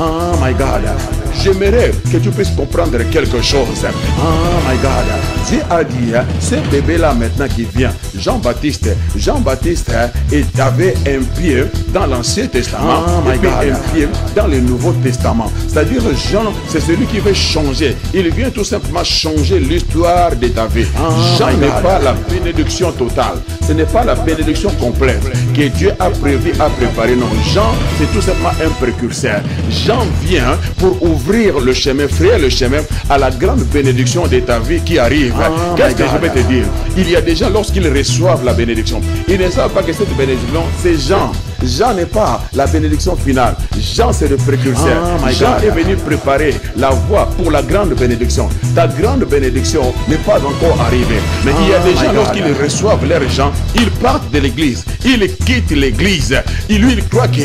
Oh my God. J'aimerais que tu puisses comprendre quelque chose. Oh my God. Dieu a dit, ce bébé-là maintenant qui vient, Jean-Baptiste, il avait un pied dans l'Ancien Testament, et puis un pied dans le Nouveau Testament. C'est-à-dire, Jean, c'est celui qui veut changer. Il vient tout simplement changer l'histoire de ta vie. Jean n'est pas la bénédiction totale. Ce n'est pas la bénédiction complète que Dieu a prévu, a préparé. Non, Jean, c'est tout simplement un précurseur. Jean vient pour ouvrir le chemin, frayer le chemin à la grande bénédiction de ta vie qui arrive. Qu'est-ce que je vais te dire? Il y a des gens, lorsqu'ils reçoivent la bénédiction, ils ne savent pas que cette bénédiction, c'est Jean. Jean n'est pas la bénédiction finale. Jean, c'est le précurseur. Jean est venu préparer la voie pour la grande bénédiction. Ta grande bénédiction n'est pas encore arrivée. Mais il y a des gens, lorsqu'ils reçoivent leur Jean, ils partent de l'église. Ils quittent l'église. Lui, il croit qu'il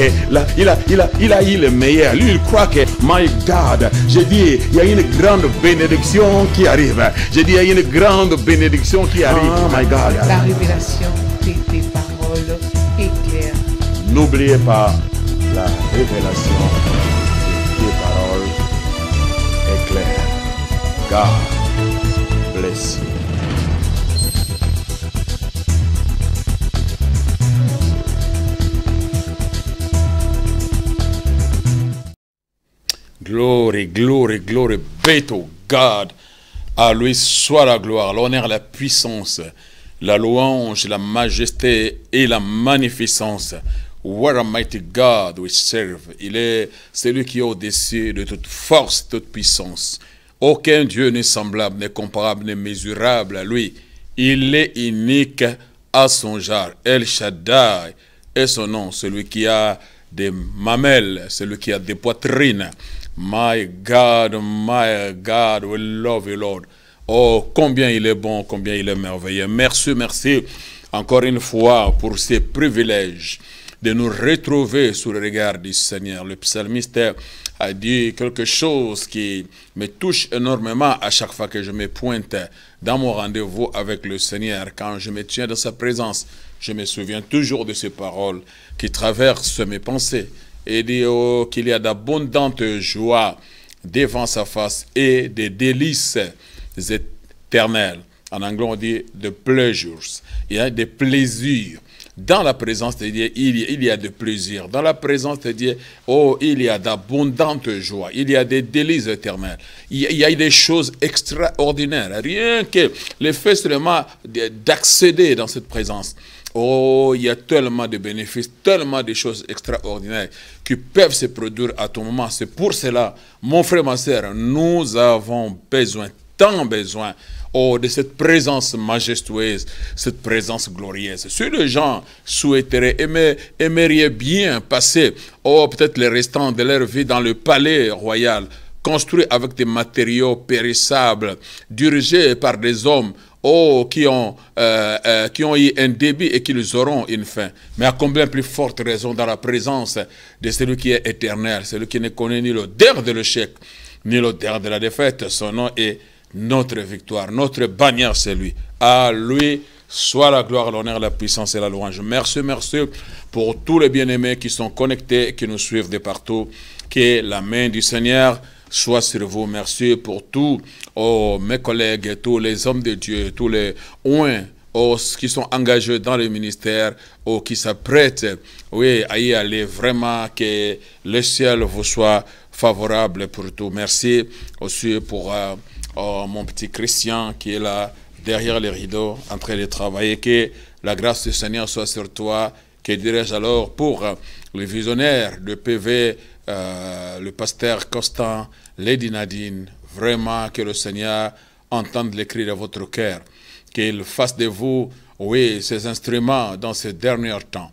a eu le meilleur. Lui, il croit que, my God, j'ai dit, il y a une grande bénédiction qui arrive. J'ai dit, il y a une grande bénédiction qui arrive. Oh my God. La révélation de tes paroles éclaire. N'oubliez pas la révélation de tes paroles est claire. God bless you. Glory, glory, glory be to God. À lui soit la gloire, l'honneur, la puissance, la louange, la majesté et la magnificence. What a mighty God we serve. Il est celui qui est au-dessus de toute force, toute puissance. Aucun Dieu n'est semblable, n'est comparable, n'est mesurable à lui. Il est unique à son genre. El Shaddai est son nom, celui qui a des mamelles, celui qui a des poitrines. My God, we love you, Lord. Oh, combien il est bon, combien il est merveilleux. Merci, merci encore une fois pour ces privilèges de nous retrouver sous le regard du Seigneur. Le psalmiste a dit quelque chose qui me touche énormément à chaque fois que je me pointe dans mon rendez-vous avec le Seigneur. Quand je me tiens dans sa présence, je me souviens toujours de ces paroles qui traversent mes pensées. Et dit oh, qu'il y a d'abondantes joies devant sa face et des délices éternelles. En anglais, on dit « the pleasures ». Il y a des plaisirs. Dans la présence de Dieu, il y a des plaisirs. Dans la présence de Dieu, oh, il y a d'abondantes joies. Il y a des délices éternels. Il y a des choses extraordinaires. Rien que le fait seulement d'accéder dans cette présence. Oh, il y a tellement de bénéfices, tellement de choses extraordinaires qui peuvent se produire à tout moment. C'est pour cela, mon frère, ma soeur, nous avons besoin, tant besoin, oh, de cette présence majestueuse, cette présence glorieuse. Si les gens souhaiteraient, aimeraient bien passer, oh, peut-être les restants de leur vie dans le palais royal, construit avec des matériaux périssables, dirigés par des hommes, oh, qui ont eu un début et qui nous auront une fin. Mais à combien plus forte raison dans la présence de celui qui est éternel, celui qui ne connaît ni l'odeur de l'échec, ni l'odeur de la défaite. Son nom est notre victoire, notre bannière, c'est lui. À lui soit la gloire, l'honneur, la puissance et la louange. Merci, merci pour tous les bien-aimés qui sont connectés, qui nous suivent de partout. Que la main du Seigneur soit sur vous. Merci pour tous mes collègues, tous les hommes de Dieu, tous les qui sont engagés dans le ministère, qui s'apprêtent à y aller. Vraiment que le ciel vous soit favorable pour tout. Merci aussi pour mon petit Christian qui est là derrière les rideaux en train de travailler. Que la grâce du Seigneur soit sur toi. Que dirais-je alors pour le visionnaire de PV, le pasteur Constant, Lady Nadine, vraiment que le Seigneur entende les cris de votre cœur, qu'il fasse de vous, oui, ces instruments dans ces derniers temps.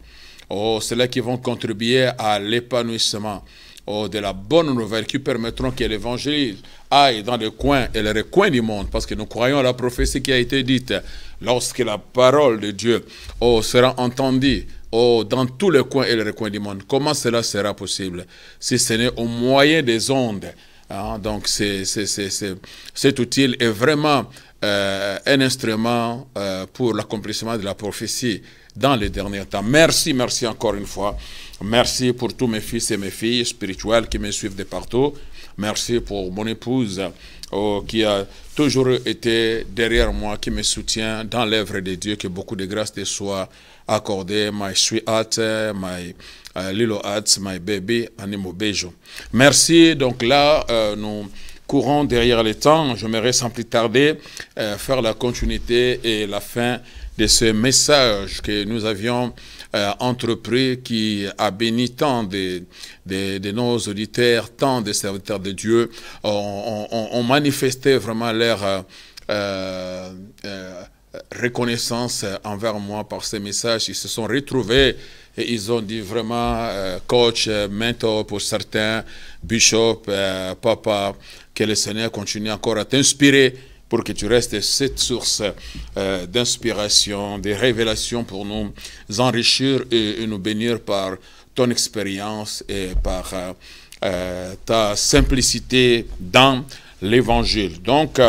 Oh, ceux-là qui vont contribuer à l'épanouissement de la bonne nouvelle, qui permettront que l'évangile aille dans les coins et les recoins du monde, parce que nous croyons à la prophétie qui a été dite, lorsque la parole de Dieu sera entendue, dans tous les coins et les recoins du monde. Comment cela sera possible si ce n'est au moyen des ondes? Donc cet outil est vraiment un instrument pour l'accomplissement de la prophétie dans les derniers temps. Merci, merci encore une fois. Merci pour tous mes fils et mes filles spirituels qui me suivent de partout. Merci pour mon épouse qui a toujours été derrière moi, qui me soutient dans l'œuvre de Dieu. Que beaucoup de grâce te soient accordées. My sweetheart, my little heart, my baby, animo bejo. Merci. Donc là, nous courons derrière le temps. J'aimerais sans plus tarder faire la continuité et la fin de ce message que nous avions entrepris, qui a béni tant de nos auditeurs, tant de serviteurs de Dieu, ont manifesté vraiment leur reconnaissance envers moi par ces messages. Ils se sont retrouvés et ils ont dit vraiment, coach, mentor pour certains, bishop, papa, que le Seigneur continue encore à t'inspirer pour que tu restes cette source d'inspiration, de révélation pour nous enrichir et nous bénir par ton expérience et par ta simplicité dans l'évangile. Donc,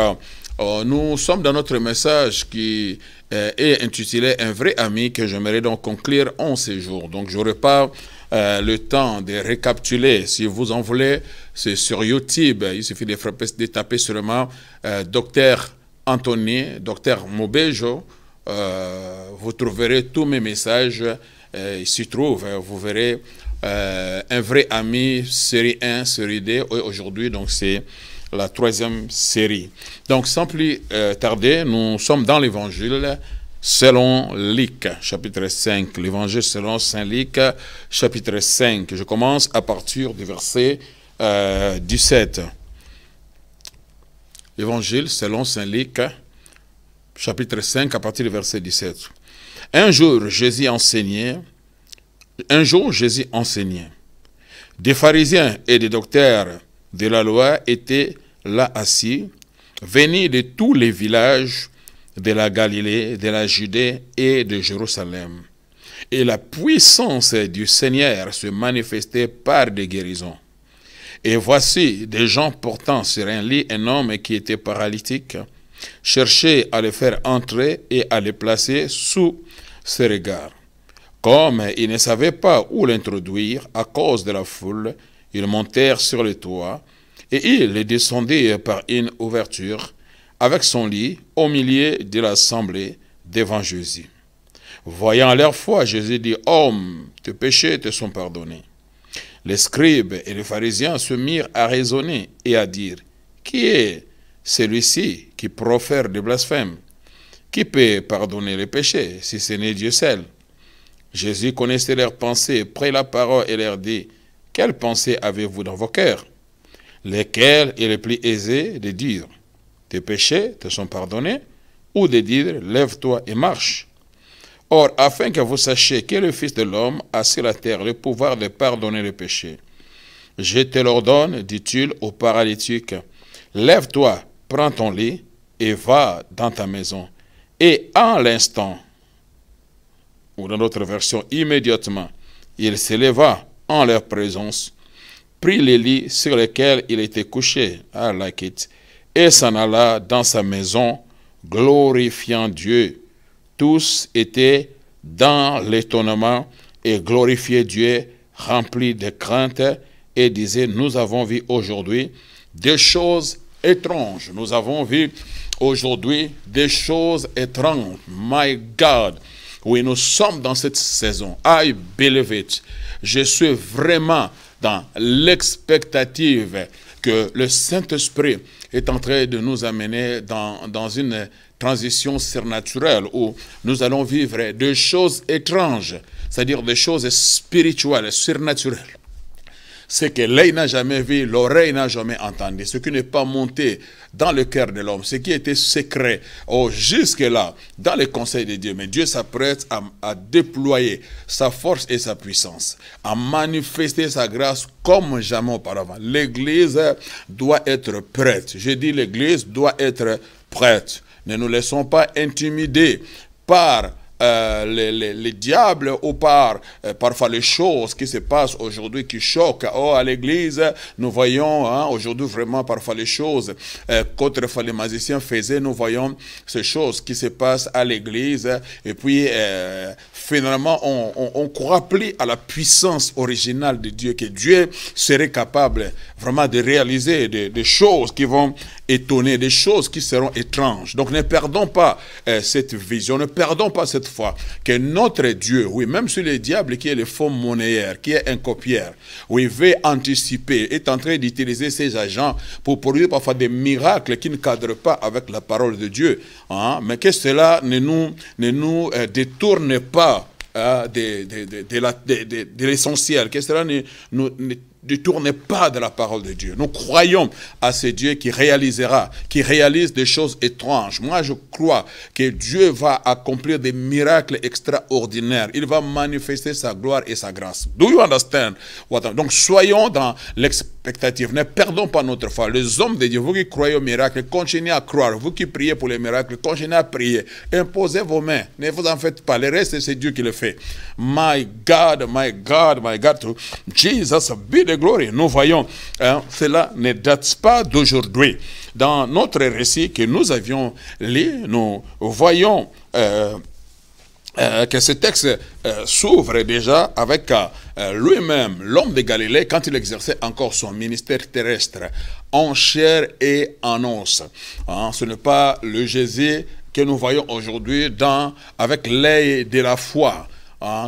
nous sommes dans notre message qui est intitulé « Un vrai ami » que j'aimerais donc conclure en ces jours. Donc, je n'aurai pas le temps de récapituler. Si vous en voulez, c'est sur YouTube. Il suffit de taper seulement Docteur Anthony, Docteur Mobejo. Vous trouverez tous mes messages. Il s'y trouve. Vous verrez Un vrai ami, série 1, série 2. Aujourd'hui, donc, c'est la 3e série. Donc, sans plus tarder, nous sommes dans l'Évangile selon Luc, chapitre 5. L'Évangile selon Saint Luc, chapitre 5. Je commence à partir du verset 17. L'Évangile selon Saint Luc, chapitre 5, à partir du verset 17. Un jour, Jésus enseignait. Des pharisiens et des docteurs de la loi étaient là assis, venus de tous les villages de la Galilée, de la Judée et de Jérusalem. Et la puissance du Seigneur se manifestait par des guérisons. Et voici des gens portant sur un lit un homme qui était paralytique, cherchaient à le faire entrer et à le placer sous ses regards. Comme ils ne savaient pas où l'introduire à cause de la foule, ils montèrent sur le toit et ils le descendirent par une ouverture avec son lit au milieu de l'assemblée devant Jésus. Voyant leur foi, Jésus dit, « Homme, tes péchés te sont pardonnés. » Les scribes et les pharisiens se mirent à raisonner et à dire, « Qui est celui-ci qui profère des blasphèmes? Qui peut pardonner les péchés si ce n'est Dieu seul? » Jésus connaissait leurs pensées, prit la parole et leur dit, « Quelles pensées avez-vous dans vos cœurs? Lesquelles est le plus aisé de dire, « Tes péchés te sont pardonnés » ou de dire, « Lève-toi et marche » Or, afin que vous sachiez que le Fils de l'homme a sur la terre le pouvoir de pardonner les péchés, je te l'ordonne, dit-il au paralytique, « Lève-toi, prends ton lit et va dans ta maison. » Et en l'instant, ou dans d'autres versions, immédiatement, il se leva en leur présence, prit les lits sur lesquels il était couché, et s'en alla dans sa maison, glorifiant Dieu. Tous étaient dans l'étonnement et glorifiaient Dieu, remplis de crainte, et disaient, nous avons vu aujourd'hui des choses étranges. Nous avons vu aujourd'hui des choses étranges. My God! Oui, nous sommes dans cette saison. I believe it. Je suis vraiment dans l'expectative que le Saint-Esprit est en train de nous amener dans une transition surnaturelle où nous allons vivre des choses étranges, c'est-à-dire des choses spirituelles, surnaturelles. Ce que l'œil n'a jamais vu, l'oreille n'a jamais entendu, ce qui n'est pas monté dans le cœur de l'homme, ce qui était secret, jusque-là, dans les conseils de Dieu. Mais Dieu s'apprête à déployer sa force et sa puissance, à manifester sa grâce comme jamais auparavant. L'Église doit être prête. Je dis l'Église doit être prête. Ne nous laissons pas intimider par les diables ou par parfois les choses qui se passent aujourd'hui qui choquent. À l'église, nous voyons aujourd'hui vraiment parfois les choses qu'autrefois les magiciens faisaient. Nous voyons ces choses qui se passent à l'église et puis finalement, on croit plus à la puissance originale de Dieu, que Dieu serait capable vraiment de réaliser des choses qui vont étonner, des choses qui seront étranges. Donc ne perdons pas cette vision, ne perdons pas cette foi, que notre Dieu, oui, même sur le diable qui est le faux monnayeur, qui est un copieur, oui, veut anticiper, est en train d'utiliser ses agents pour produire parfois des miracles qui ne cadrent pas avec la parole de Dieu. Hein? Mais que cela ne nous détourne pas de l'essentiel, que cela ne détournez pas de la parole de Dieu. Nous croyons à ce Dieu qui réalisera, qui réalise des choses étranges. Moi, je crois que Dieu va accomplir des miracles extraordinaires. Il va manifester sa gloire et sa grâce. Do you understand? Donc, soyons dans l'expectative. Ne perdons pas notre foi. Les hommes de Dieu, vous qui croyez aux miracles, continuez à croire. Vous qui priez pour les miracles, continuez à prier. Imposez vos mains. Ne vous en faites pas. Le reste, c'est Dieu qui le fait. My God, my God, my God. To Jesus be the glory. Nous voyons, cela ne date pas d'aujourd'hui. Dans notre récit que nous avions lu, nous voyons que ce texte s'ouvre déjà avec lui-même, l'homme de Galilée, quand il exerçait encore son ministère terrestre, en chair et en os. Ce n'est pas le Jésus que nous voyons aujourd'hui avec l'œil de la foi.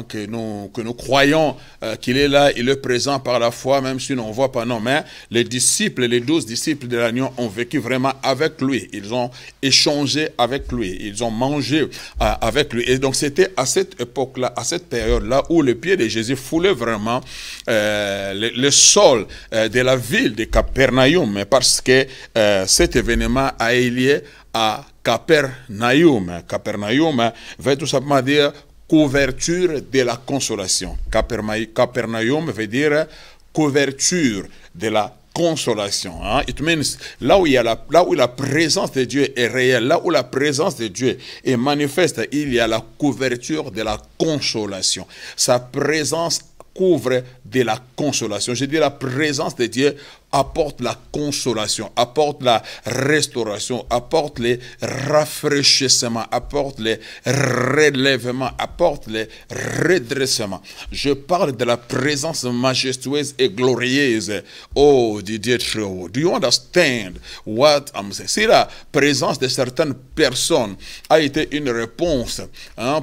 Que nous croyons qu'il est là, il est présent par la foi, même si on ne voit pas, non. Mais les 12 disciples de l'agneau ont vécu vraiment avec lui. Ils ont échangé avec lui. Ils ont mangé avec lui. Et donc c'était à cette époque-là, à cette période-là, où le pied de Jésus foulait vraiment le sol de la ville de Capernaum, parce que cet événement a eu lieu à Capernaum. Capernaum veut tout simplement dire couverture de la consolation. Capernaum veut dire couverture de la consolation. It means là où la présence de Dieu est réelle, là où la présence de Dieu est manifeste, il y a la couverture de la consolation. Sa présence couvre de la consolation. Je dis la présence de Dieu apporte la consolation, apporte la restauration, apporte les rafraîchissements, apporte les relèvements, apporte les redressements. Je parle de la présence majestueuse et glorieuse. Oh, Didier Trou, do you understand what I'm saying? Si la présence de certaines personnes a été une réponse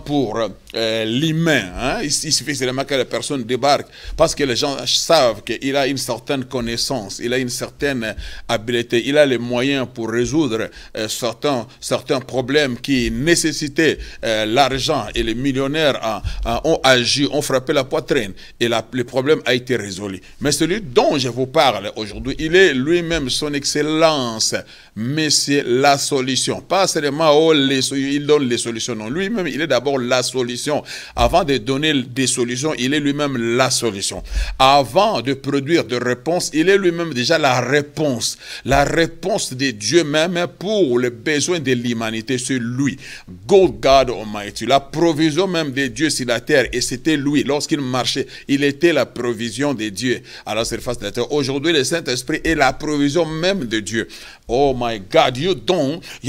pour l'humain, il suffit seulement que la personne débarque parce que les gens savent qu'il a une certaine connaissance, il a une certaine habileté, il a les moyens pour résoudre certains problèmes qui nécessitaient l'argent, et les millionnaires ont agi, ont frappé la poitrine et le problème a été résolu. Mais celui dont je vous parle aujourd'hui, il est lui-même son excellence, mais c'est la solution. Pas seulement il donne les solutions, non, lui-même il est d'abord la solution. Avant de donner des solutions, il est lui-même la solution. Avant de produire des réponses, il est lui-même déjà la réponse de Dieu même pour les besoins de l'humanité, c'est lui. God Almighty, la provision même de Dieu sur la terre, et c'était lui. Lorsqu'il marchait, il était la provision de Dieu à la surface de la terre. Aujourd'hui, le Saint-Esprit est la provision même de Dieu. Oh my God, you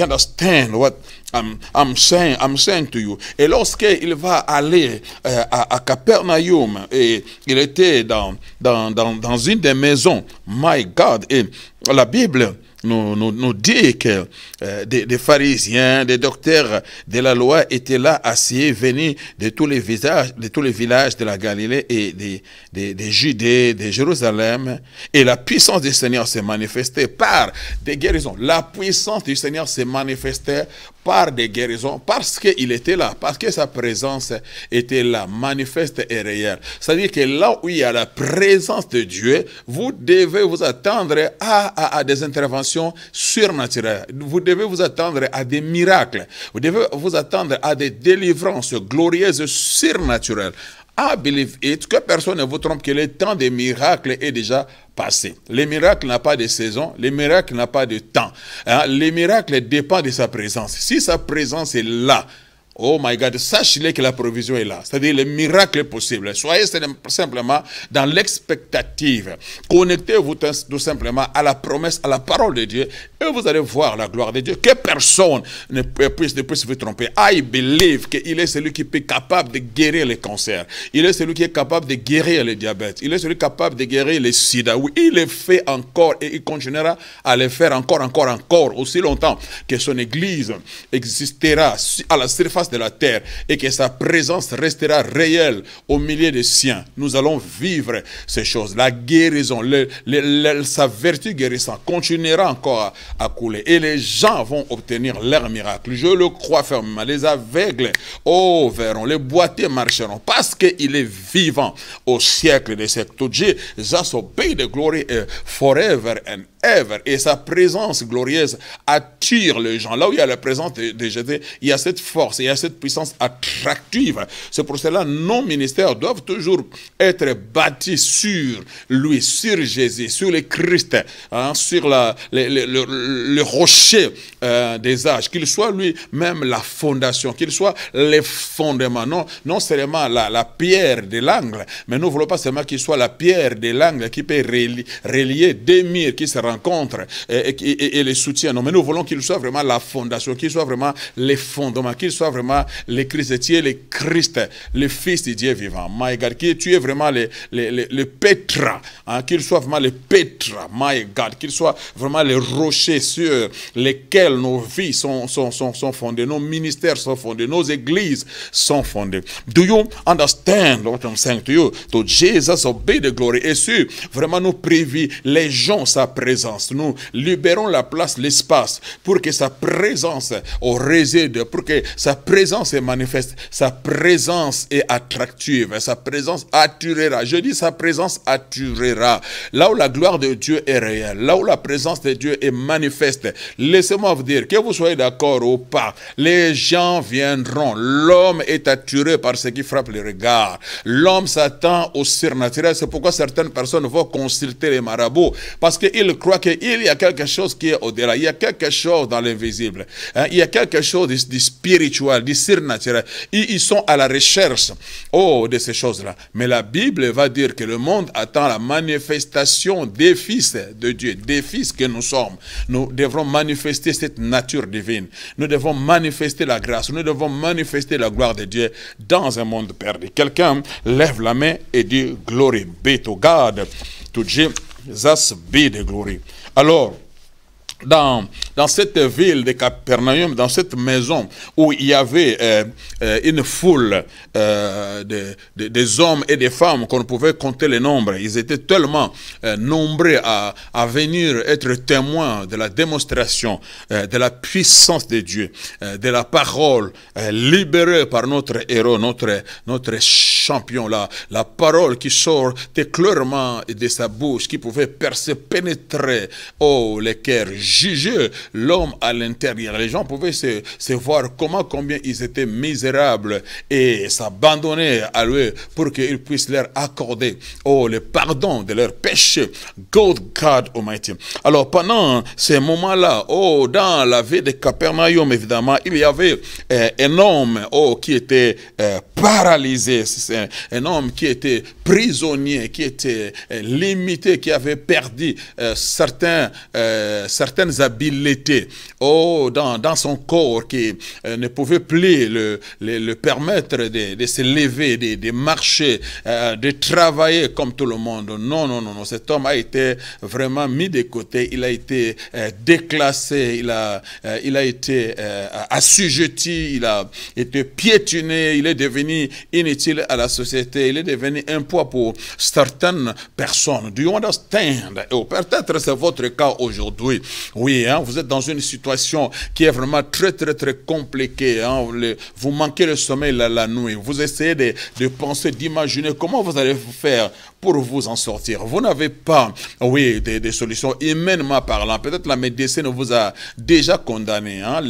understand what I'm saying to you. Et lorsqu'il va aller à Capernaum, et il était dans une des maisons, my God, et la Bible nous dit que des pharisiens, des docteurs de la loi étaient là assis, venus de tous les villages de la Galilée et de Judée, de Jérusalem. Et la puissance du Seigneur s'est manifestée par des guérisons. La puissance du Seigneur s'est manifestée par des guérisons, parce qu'il était là, parce que sa présence était là, manifeste et réelle. C'est-à-dire que là où il y a la présence de Dieu, vous devez vous attendre à des interventions surnaturelles. Vous devez vous attendre à des miracles. Vous devez vous attendre à des délivrances glorieuses surnaturelles. I believe it, que personne ne vous trompe, que le temps des miracles est déjà passé. Les miracles n'ont pas de saison, les miracles n'ont pas de temps. Les miracles dépendent de sa présence. Si sa présence est là, Oh my God, sachez que la provision est là. C'est-à-dire le miracle est possible. Soyez simplement dans l'expectative. Connectez-vous tout simplement à la promesse, à la parole de Dieu, et vous allez voir la gloire de Dieu. Que personne ne puisse vous tromper. I believe qu'il est celui qui est capable de guérir les cancers. Il est celui qui est capable de guérir le diabète. Il est celui qui est capable de guérir le sida. Oui, il le fait encore et il continuera à le faire encore, aussi longtemps que son Église existera à la surface de la terre et que sa présence restera réelle au milieu des siens. Nous allons vivre ces choses. La guérison, sa vertu guérissante continuera encore à couler et les gens vont obtenir leur miracle. Je le crois fermement. Les aveugles, verront, les boiteux marcheront parce qu'il est vivant au siècle des siècles. To Jesus obey the glory forever and ever. Et sa présence glorieuse attire les gens. Là où il y a la présence de Jésus, il y a cette force, il y a cette puissance attractive. C'est pour cela que nos ministères doivent toujours être bâtis sur lui, sur Jésus, sur le Christ, hein, sur le rocher des âges, qu'il soit lui-même la fondation, qu'il soit les fondements, non seulement la pierre de l'angle, mais nous ne voulons pas seulement qu'il soit la pierre de l'angle qui peut relier des murs qui se rencontrent et les soutiennent. Non, mais nous voulons qu'il soit vraiment la fondation, qu'il soit vraiment les fondements, qu'il soit vraiment le Christ, tu es le Christ, le Fils de Dieu vivant. My God, tu es vraiment le pétra, hein, qu'il soit vraiment le pétra, my God, qu'il soit vraiment le rocher sur lesquels nos vies sont fondées, nos ministères sont fondés, nos églises sont fondées. Do you understand what I'm saying to you? To Jesus obey the glory. Et si vraiment nous privilégions sa présence, nous libérons la place, l'espace, pour que sa présence réside, pour que sa présence est manifeste, sa présence est attractive, sa présence attirera. Je dis sa présence attirera. Là où la gloire de Dieu est réelle, là où la présence de Dieu est manifeste, laissez-moi vous dire, que vous soyez d'accord ou pas, les gens viendront. L'homme est attiré par ce qui frappe le regard. L'homme s'attend au surnaturel. C'est pourquoi certaines personnes vont consulter les marabouts, parce qu'ils croient qu'il y a quelque chose qui est au-delà. Il y a quelque chose dans l'invisible. Hein? Il y a quelque chose du spirituel, du surnaturel. Ils sont à la recherche de ces choses-là. Mais la Bible va dire que le monde attend la manifestation des fils de Dieu, des fils que nous sommes. Nous devrons manifester cette nature divine. Nous devons manifester la grâce. Nous devons manifester la gloire de Dieu dans un monde perdu. Quelqu'un lève la main et dit « Glory be to God, to Jesus be the glory ». Alors, dans cette ville de Capernaum, dans cette maison où il y avait une foule des hommes et des femmes qu'on pouvait compter les nombres, ils étaient tellement nombreux à venir être témoins de la démonstration de la puissance de Dieu, de la parole libérée par notre héros, notre champion, la parole qui sortait clairement de sa bouche, qui pouvait percer, pénétrer les cœurs, juger l'homme à l'intérieur. Les gens pouvaient se voir combien ils étaient misérables et s'abandonner à lui pour qu'il puisse leur accorder le pardon de leurs péchés. God Almighty. Alors pendant ces moments-là, dans la ville de Capernaum, évidemment, il y avait un homme qui était paralysé, un homme qui était prisonnier, qui était limité, qui avait perdu certaines habiletés dans son corps, qui ne pouvait plus le permettre de se lever, de marcher, de travailler comme tout le monde. Non, cet homme a été vraiment mis de côté, il a été déclassé, il a été assujetti, il a été piétiné, il est devenu inutile à la société, il est devenu un poids pour certaines personnes. Do you understand? Peut-être c'est votre cas aujourd'hui. Oui, hein, vous êtes dans une situation qui est vraiment très compliquée. Hein, vous manquez le sommeil la nuit. Vous essayez de penser, d'imaginer comment vous allez faire pour vous en sortir. Vous n'avez pas, des solutions humainement parlant. Peut-être la médecine vous a déjà condamné. Hein.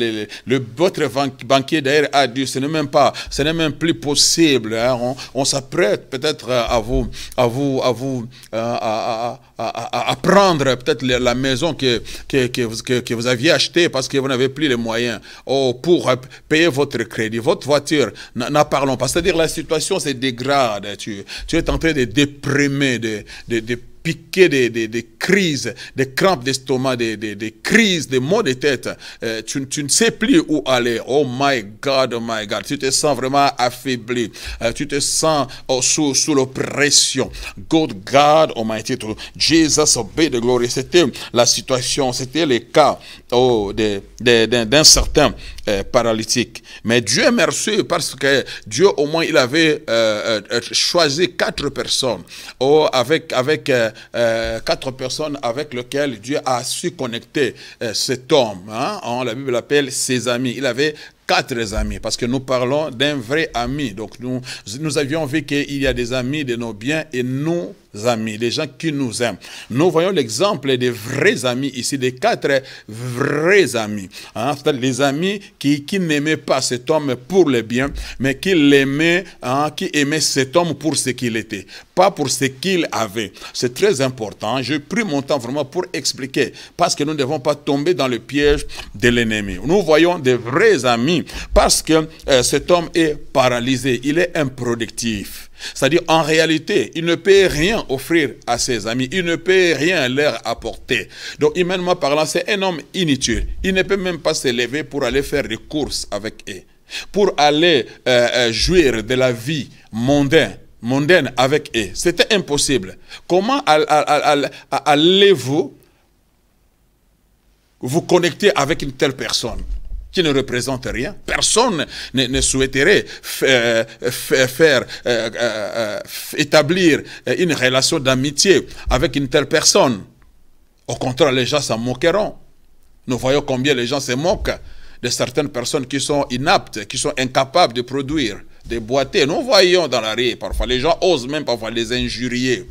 Votre banquier d'ailleurs a dit, ce n'est même plus possible. Hein. On s'apprête peut-être à prendre peut-être la maison que que vous aviez acheté parce que vous n'avez plus les moyens pour payer votre crédit, votre voiture, n'en parlons pas. C'est-à-dire la situation se dégrade, tu es en train de déprimer, de piquer des crises, des crampes d'estomac, des crises, des maux de tête. Tu ne sais plus où aller. Oh my God, tu te sens vraiment affaibli. Tu te sens sous l'oppression. God Almighty, to Jesus obey the glory. C'était la situation, c'était le cas d'un certain paralytique. Mais Dieu est merveilleux parce que Dieu, au moins, il avait choisi 4 personnes. Avec 4 personnes avec lesquelles Dieu a su connecter cet homme. Hein? La Bible l'appelle ses amis. Il avait 4 amis, parce que nous parlons d'un vrai ami. Donc nous avions vu qu'il y a des amis de nos biens et nos amis, des gens qui nous aiment. Nous voyons l'exemple des vrais amis ici, des 4 vrais amis. Hein? C'est-à-dire les amis qui n'aimaient pas cet homme pour le bien, mais qui l'aimaient, hein, qui aimaient cet homme pour ce qu'il était, pas pour ce qu'il avait. C'est très important. J'ai pris mon temps vraiment pour expliquer, parce que nous ne devons pas tomber dans le piège de l'ennemi. Nous voyons des vrais amis, parce que cet homme est paralysé, il est improductif. C'est-à-dire, en réalité, il ne peut rien offrir à ses amis, il ne peut rien leur apporter. Donc, humainement parlant, c'est un homme inutile. Il ne peut même pas se lever pour aller faire des courses avec eux, pour aller jouir de la vie mondaine avec eux. C'était impossible. Comment allez-vous vous connecter avec une telle personne qui ne représente rien? Personne ne souhaiterait établir une relation d'amitié avec une telle personne. Au contraire, les gens s'en moqueront. Nous voyons combien les gens se moquent de certaines personnes qui sont inaptes, qui sont incapables de produire, de boiter. Nous voyons dans la rue, parfois, les gens osent même parfois les injurier,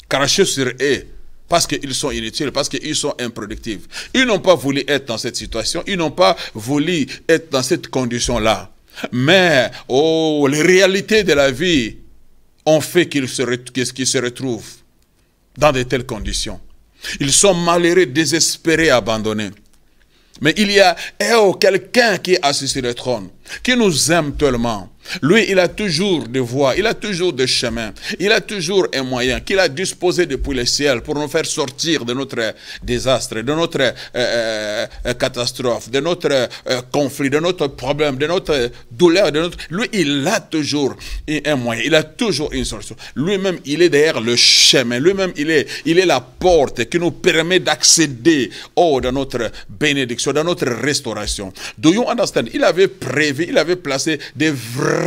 cracher sur eux, parce qu'ils sont inutiles, parce qu'ils sont improductifs. Ils n'ont pas voulu être dans cette situation, ils n'ont pas voulu être dans cette condition-là. Mais, les réalités de la vie ont fait qu'ils se retrouvent dans de telles conditions. Ils sont malheureux, désespérés, abandonnés. Mais il y a quelqu'un qui est assis sur le trône, qui nous aime tellement. Lui, il a toujours des voies, il a toujours des chemins, il a toujours un moyen qu'il a disposé depuis le ciel pour nous faire sortir de notre désastre, de notre catastrophe, de notre conflit, de notre problème, de notre douleur. Lui, il a toujours un moyen, il a toujours une solution. Lui-même, il est derrière le chemin. Lui-même, il est la porte qui nous permet d'accéder dans notre bénédiction, dans notre restauration. Do you understand? Il avait prévu, il avait placé des vrais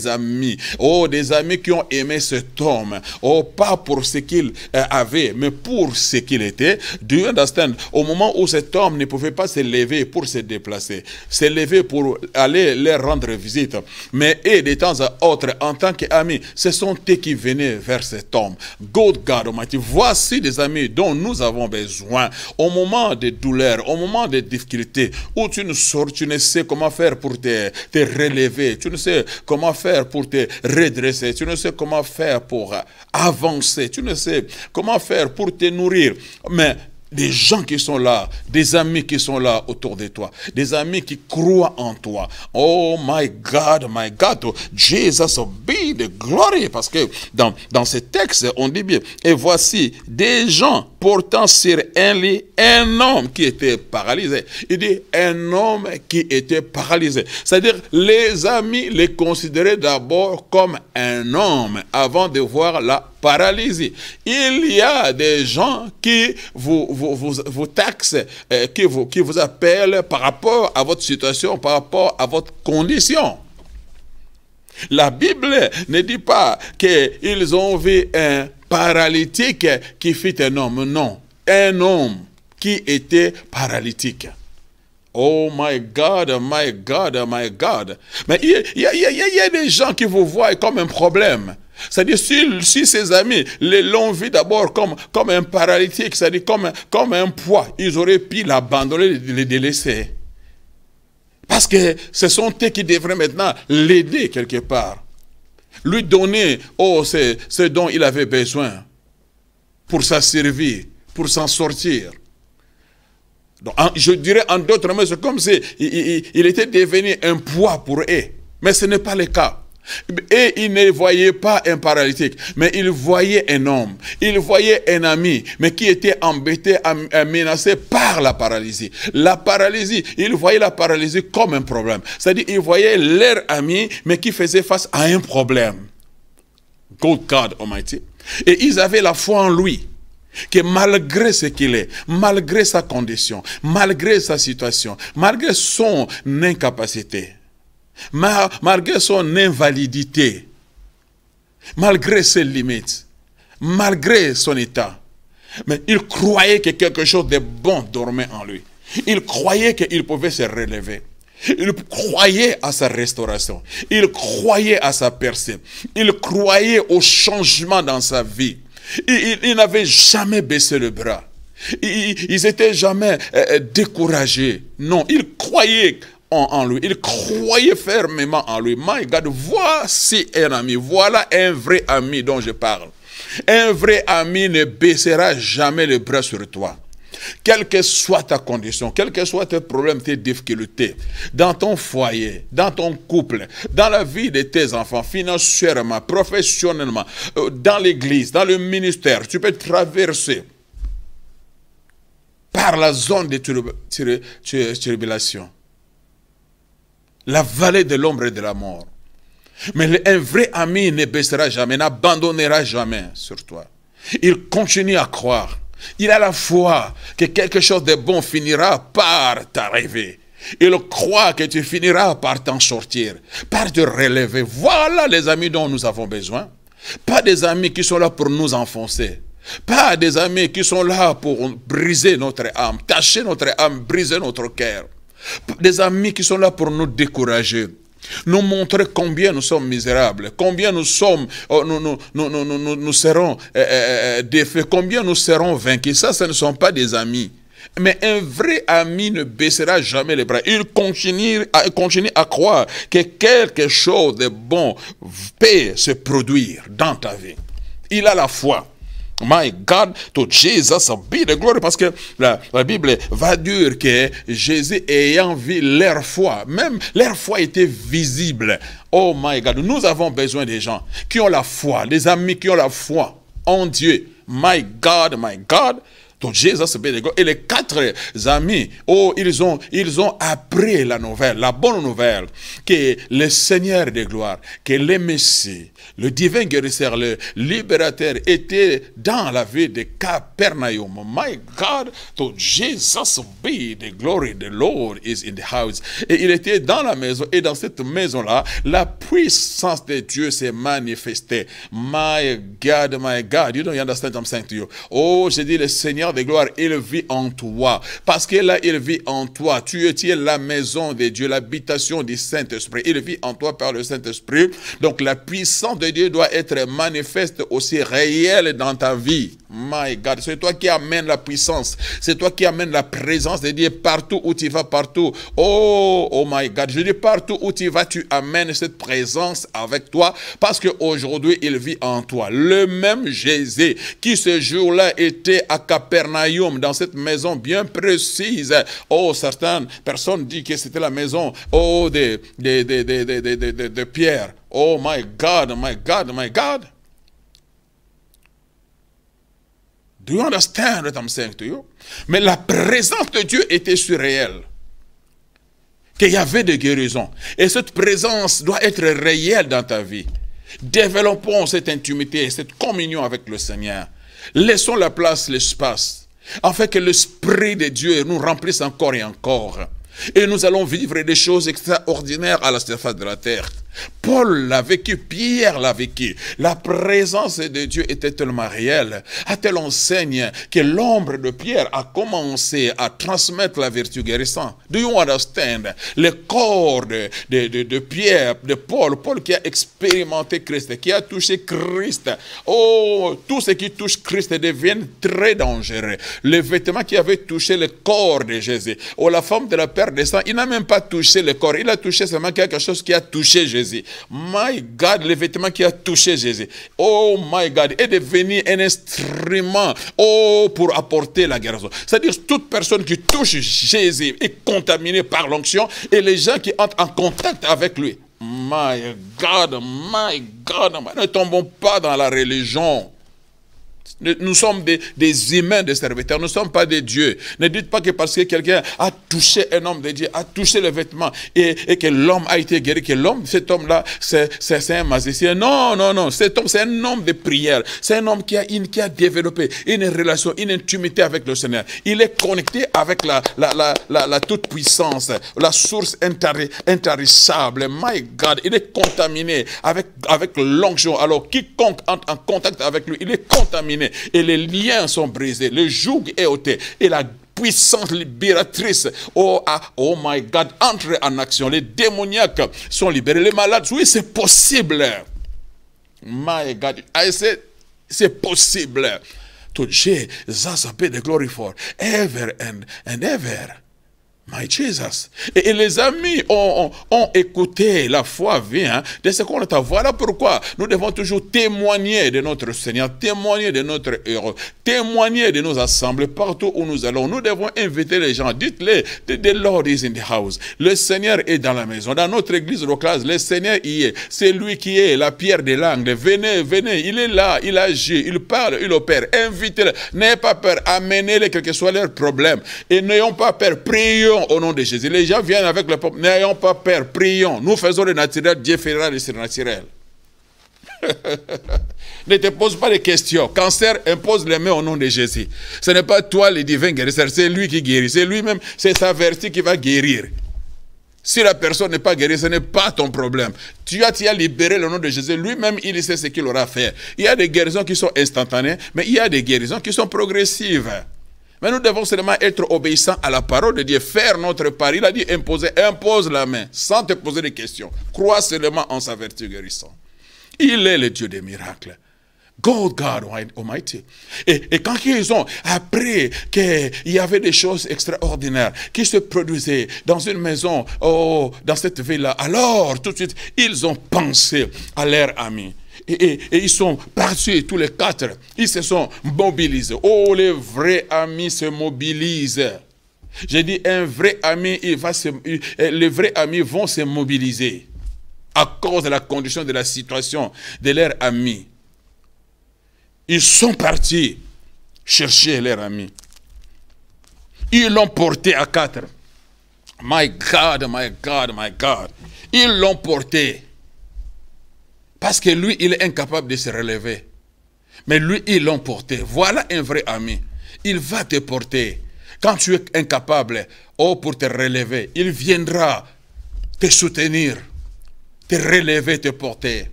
amis, des amis qui ont aimé cet homme, pas pour ce qu'il avait, mais pour ce qu'il était. Do you understand? Au moment où cet homme ne pouvait pas se lever pour se déplacer, se lever pour aller leur rendre visite, mais de temps à autre, en tant qu'amis, ce sont eux qui venaient vers cet homme. God Almighty, voici des amis dont nous avons besoin au moment de douleur, au moment de difficultés, où tu ne sais comment faire pour te relever, tu ne sais comment faire pour te redresser, tu ne sais comment faire pour avancer, tu ne sais comment faire pour te nourrir. Mais des gens qui sont là, des amis qui sont là autour de toi, des amis qui croient en toi. Oh my God, Jesus be the glory. Parce que dans ce texte, on dit bien, et voici des gens portant sur un lit un homme qui était paralysé. Il dit un homme qui était paralysé. C'est-à-dire, les amis les considéraient d'abord comme un homme avant de voir la paralysie. Il y a des gens qui vous taxent, qui vous appellent par rapport à votre situation, par rapport à votre condition. La Bible ne dit pas qu'ils ont vu un paralytique qui fit un homme. Non, un homme qui était paralytique. Oh my God. Mais il y a des gens qui vous voient comme un problème. C'est-à-dire, si ses amis l'ont vu d'abord comme un paralytique, c'est-à-dire comme un poids, ils auraient pu l'abandonner, le délaisser. Parce que ce sont eux qui devraient maintenant l'aider quelque part. Lui donner ce dont il avait besoin pour sa survie, pour s'en sortir. Donc, je dirais en d'autres mots, c'est comme si il était devenu un poids pour eux. Mais ce n'est pas le cas. Et il ne voyait pas un paralytique, mais il voyait un homme, il voyait un ami, mais qui était embêté, menacé par la paralysie. La paralysie, il voyait la paralysie comme un problème. C'est-à-dire, il voyait leur ami, mais qui faisait face à un problème. Good God Almighty. Et ils avaient la foi en lui. Que malgré ce qu'il est, malgré sa condition, malgré sa situation, malgré son incapacité, malgré son invalidité, malgré ses limites, malgré son état, mais il croyait que quelque chose de bon dormait en lui. Il croyait qu'il pouvait se relever. Il croyait à sa restauration. Il croyait à sa percée. Il croyait au changement dans sa vie. Il n'avait jamais baissé le bras. Ils n'étaient jamais découragés. Non, il croyait en lui. Il croyait fermement en lui. My God, voici un ami. Voilà un vrai ami dont je parle. Un vrai ami ne baissera jamais le bras sur toi. Quelle que soit ta condition, quels que soient tes problèmes, tes difficultés, dans ton foyer, dans ton couple, dans la vie de tes enfants, financièrement, professionnellement, dans l'église, dans le ministère, tu peux traverser par la zone de tribulation, la vallée de l'ombre et de la mort. Mais un vrai ami ne baissera jamais, n'abandonnera jamais sur toi. Il continue à croire. Il a la foi que quelque chose de bon finira par t'arriver. Il croit que tu finiras par t'en sortir, par te relever. Voilà les amis dont nous avons besoin. Pas des amis qui sont là pour nous enfoncer. Pas des amis qui sont là pour briser notre âme, tacher notre âme, briser notre cœur. Des amis qui sont là pour nous décourager. Nous montrer combien nous sommes misérables, combien nous sommes, nous serons défaits, combien nous serons vaincus. Ça, ce ne sont pas des amis. Mais un vrai ami ne baissera jamais les bras. Il continue à croire que quelque chose de bon peut se produire dans ta vie. Il a la foi. My God, to Jesus be the glory. Parce que la Bible va dire que Jésus ayant vu leur foi, même leur foi était visible. Oh my God, nous avons besoin des gens qui ont la foi, des amis qui ont la foi en Dieu. My God, to Jesus be the glory. Et les 4 amis, oh, ils ont appris la nouvelle, la bonne nouvelle, que le Seigneur de gloire, que le Messie, le divin guérisseur, le libérateur était dans la ville de Capernaum. My God, to Jesus be the glory, the Lord is in the house. Et il était dans la maison, et dans cette maison-là, la puissance de Dieu s'est manifestée. My God, you don't understand what I'm saying to you. Oh, j'ai dit, le Seigneur de gloire, il vit en toi. Parce que là, il vit en toi. Tu es la maison de Dieu, l'habitation du Saint-Esprit. Il vit en toi par le Saint-Esprit. Donc, la puissance de Dieu doit être manifeste aussi réelle dans ta vie. My God, c'est toi qui amènes la puissance. C'est toi qui amènes la présence de Dieu partout où tu vas, partout. Oh my God, je dis partout où tu vas, tu amènes cette présence avec toi parce qu'aujourd'hui, il vit en toi. Le même Jésus qui ce jour-là était à Capernaum, dans cette maison bien précise. Oh, certaines personnes disent que c'était la maison de Pierre. Oh my God. Do you understand what I'm saying to you? Mais la présence de Dieu était surréelle. Qu'il y avait des guérisons. Et cette présence doit être réelle dans ta vie. Développons cette intimité, cette communion avec le Seigneur. Laissons la place, l'espace, afin que l'Esprit de Dieu nous remplisse encore et encore. Et nous allons vivre des choses extraordinaires à la surface de la terre. Paul l'a vécu, Pierre l'a vécu. La présence de Dieu était tellement réelle, à telle enseigne que l'ombre de Pierre a commencé à transmettre la vertu guérissante. Do you understand? Le corps de Pierre, de Paul qui a expérimenté Christ, qui a touché Christ. Oh, tout ce qui touche Christ devient très dangereux. Le vêtement qui avait touché le corps de Jésus, ou la forme de la paire de sang, il n'a même pas touché le corps, il a touché seulement quelque chose qui a touché Jésus. Jésus. My God, le vêtement qui a touché Jésus. Oh my God, est devenu un instrument pour apporter la guérison. C'est-à-dire toute personne qui touche Jésus est contaminée par l'onction et les gens qui entrent en contact avec lui. My God, ne tombons pas dans la religion. Nous sommes des humains, des serviteurs, nous ne sommes pas des dieux. Ne dites pas que parce que quelqu'un a touché un homme de Dieu, a touché le vêtement et que l'homme a été guéri, que cet homme-là, c'est un magicien. Non, cet homme, c'est un homme de prière. C'est un homme qui a développé une relation, une intimité avec le Seigneur. Il est connecté avec la toute-puissance, la source intarissable. My God, il est contaminé avec l'onction. Alors, quiconque entre en contact avec lui, il est contaminé. Et les liens sont brisés, le joug est ôté et la puissance libératrice, oh my God, entre en action. Les démoniaques sont libérés, les malades, oui, c'est possible. My God, c'est possible. To Jesus be the glory for ever and ever. My Jesus. Et les amis ont écouté, la foi vient de ce qu'on entend. Voilà pourquoi nous devons toujours témoigner de notre Seigneur, témoigner de notre héros, témoigner de nos assemblées partout où nous allons. Nous devons inviter les gens. Dites-les, the Lord is in the house. Le Seigneur est dans la maison. Dans notre église locale, le Seigneur y est. C'est lui qui est la pierre des langues. Venez, il est là, il agit, il parle, il opère. Invitez-les. N'ayez pas peur, amenez-les, quel que soit leur problème. Et n'ayons pas peur, prions au nom de Jésus. Les gens viennent avec le peuple. N'ayons pas peur, prions. Nous faisons le naturel, Dieu fera le surnaturel. Ne te pose pas de questions. Cancer, impose les mains au nom de Jésus. Ce n'est pas toi le divin guérisseur, c'est lui qui guérit. C'est lui-même, c'est sa vertu qui va guérir. Si la personne n'est pas guérie, ce n'est pas ton problème. Tu as libéré le nom de Jésus. Lui-même, il sait ce qu'il aura fait. Il y a des guérisons qui sont instantanées, mais il y a des guérisons qui sont progressives. Mais nous devons seulement être obéissants à la parole de Dieu, faire notre part. Il a dit impose la main, sans te poser de questions. Crois seulement en sa vertu guérissante. Il est le Dieu des miracles. God Almighty. Et quand ils ont appris qu'il y avait des choses extraordinaires qui se produisaient dans une maison, dans cette ville-là, alors tout de suite, ils ont pensé à leurs amis. Et ils sont partis tous les quatre. Ils se sont mobilisés. Oh, les vrais amis se mobilisent. J'ai dit, un vrai ami, les vrais amis vont se mobiliser à cause de la condition de la situation de leurs amis. Ils sont partis chercher leurs amis. Ils l'ont porté à quatre. My God. Ils l'ont porté. Parce que lui, il est incapable de se relever. Mais lui, ils l'ont porté. Voilà un vrai ami. Il va te porter. Quand tu es incapable, pour te relever, il viendra te soutenir, te relever, te porter.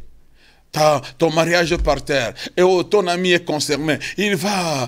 Ton mariage par terre, et ton ami est concerné, il va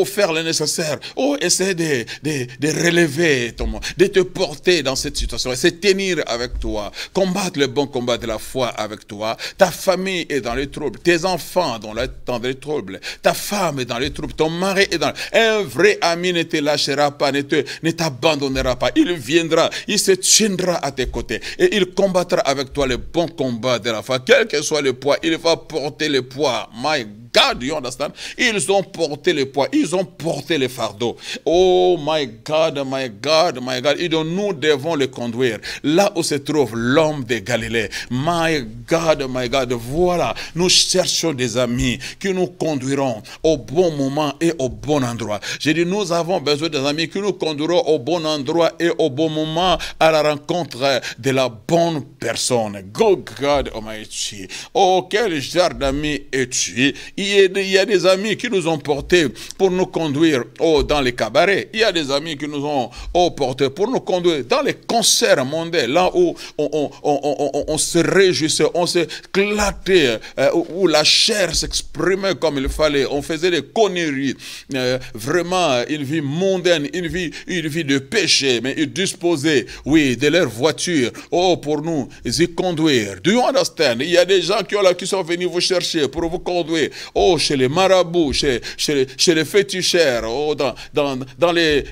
faire le nécessaire, essayer de relever, de te porter dans cette situation, et se tenir avec toi, combattre le bon combat de la foi avec toi. Ta famille est dans les troubles, tes enfants dans les troubles, ta femme est dans les troubles, ton mari est dans... Un vrai ami ne te lâchera pas, ne t'abandonnera pas, il viendra, il se tiendra à tes côtés, et il combattra avec toi le bon combat de la foi, quel que soit le poids. Il va porter le poids. My God, you understand? Ils ont porté le poids. Ils ont porté le fardeau. Oh my God. Et donc nous devons le conduire. Là où se trouve l'homme de Galilée. My God. Voilà. Nous cherchons des amis qui nous conduiront au bon moment et au bon endroit. J'ai dit, nous avons besoin des amis qui nous conduiront au bon endroit et au bon moment à la rencontre de la bonne personne. God Almighty. Oh, quel genre d'amis es-tu? Il y a des amis qui nous ont portés pour nous conduire dans les cabarets. Il y a des amis qui nous ont portés pour nous conduire dans les concerts mondains, là où on se réjouissait, on s'éclatait, où la chair s'exprimait comme il fallait. On faisait des conneries. Vraiment, une vie mondaine, une vie de péché, mais ils disposaient, de leur voiture, pour nous y conduire. Do you understand? Il y a des gens qui sont venus vous chercher pour vous conduire oh, chez les marabouts, chez les féticheurs, oh, dans les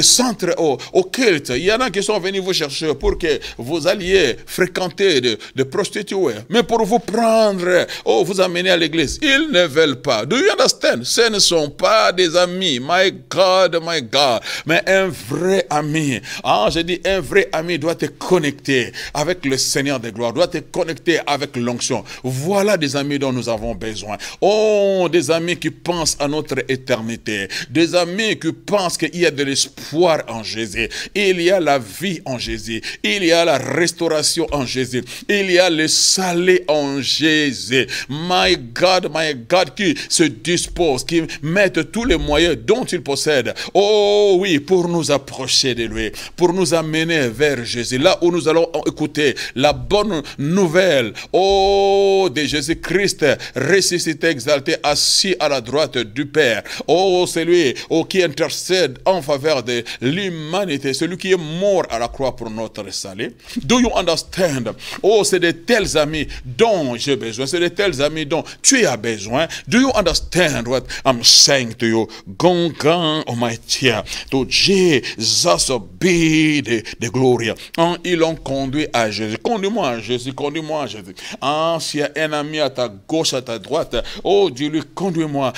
centres occultes. Il y en a qui sont venus vous chercher pour que vous alliez fréquenter de prostituées. Mais pour vous prendre, oh, vous amener à l'église. Ils ne veulent pas. Do you understand? Ce ne sont pas des amis. My God, my God. Mais un vrai ami. Ah, je dis, un vrai ami doit te connecter avec le Seigneur des gloires, doit te connecter avec l'onction. Voilà des amis dont nous avons besoin. Oh, des amis qui pensent à notre éternité. Des amis qui pensent qu'il y a de l'espoir en Jésus. Il y a la vie en Jésus. Il y a la restauration en Jésus. Il y a le salut en Jésus. My God, qui se dispose, qui mettent tous les moyens dont il possède. Oh oui, pour nous approcher de lui, pour nous amener vers Jésus, là où nous allons écouter la bonne nouvelle, oh, de Jésus-Christ ressuscité, exalté, assis à la droite du Père. Oh, celui qui intercède en faveur de l'humanité, celui qui est mort à la croix pour notre salut. Do you understand? Oh, c'est de tels amis dont j'ai besoin, c'est de tels amis dont tu as besoin. Do you understand what I'm saying to you? God Almighty, to Jesus be the glory. Ils l'ont conduit à Jésus. Conduis-moi à Jésus, conduis-moi à Jésus. S'il y a un ami à ta gauche, à ta droite, oh, dis-lui, conduis-moi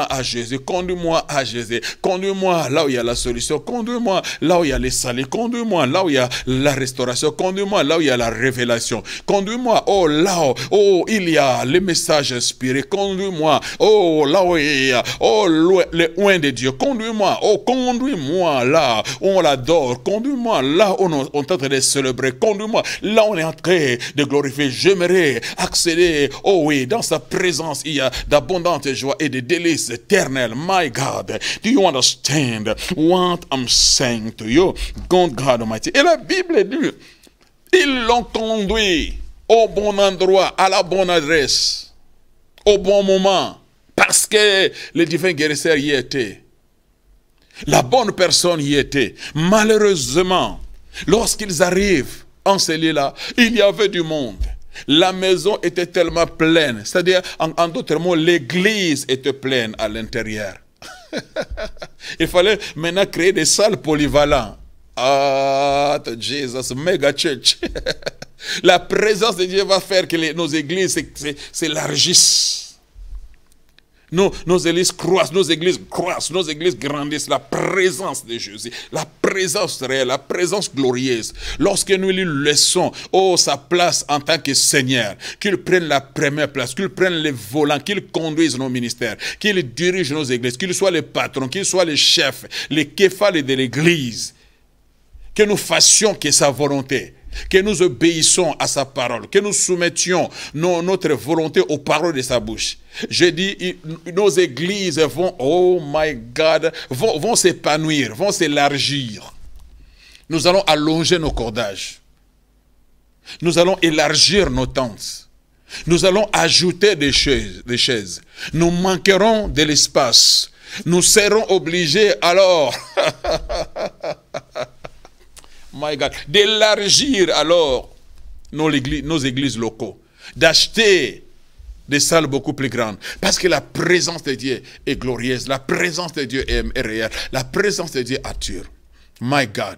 à Jésus, conduis-moi à Jésus, conduis-moi là où il y a la solution, conduis-moi là où il y a les saluts, conduis-moi là où il y a la restauration, conduis-moi là où il y a la révélation, conduis-moi, oh, là où il y a les messages inspirés, conduis-moi, oh, là où il y a, oh, le oint de Dieu, conduis-moi, oh, conduis-moi là où on l'adore, conduis-moi là où on est en train de célébrer, conduis-moi là où on est en train de glorifier. J'aimerais accéder, oh oui, dans sa présence il y a d'abondantes joies et de délices éternelles. My God, do you understand what I'm saying to you? God Almighty. Et la Bible dit, ils l'ont conduit au bon endroit, à la bonne adresse, au bon moment, parce que le divin guérisseur y était. La bonne personne y était. Malheureusement, lorsqu'ils arrivent en ce lieu-là, il y avait du monde. La maison était tellement pleine. C'est-à-dire, en d'autres mots, l'église était pleine à l'intérieur. Il fallait maintenant créer des salles polyvalentes. Ah, Jesus, mega church. La présence de Dieu va faire que nos églises s'élargissent. Nos églises croissent, nos églises grandissent. La présence de Jésus, la présence réelle, la présence glorieuse. Lorsque nous lui laissons, oh, sa place en tant que Seigneur, qu'il prenne la première place, qu'il prenne les volants, qu'il conduise nos ministères, qu'il dirige nos églises, qu'il soit le patron, qu'il soit le chef, le képhale de l'église. Que nous fassions que sa volonté, que nous obéissons à sa parole, que nous soumettions notre volonté aux paroles de sa bouche. Je dis, nos églises vont, oh my God, vont s'épanouir, vont s'élargir. Nous allons allonger nos cordages. Nous allons élargir nos tentes. Nous allons ajouter des chaises. Nous manquerons de l'espace. Nous serons obligés alors my God, d'élargir alors nos églises locaux, d'acheter des salles beaucoup plus grandes, parce que la présence de Dieu est glorieuse, la présence de Dieu est réelle, la présence de Dieu attire. My God.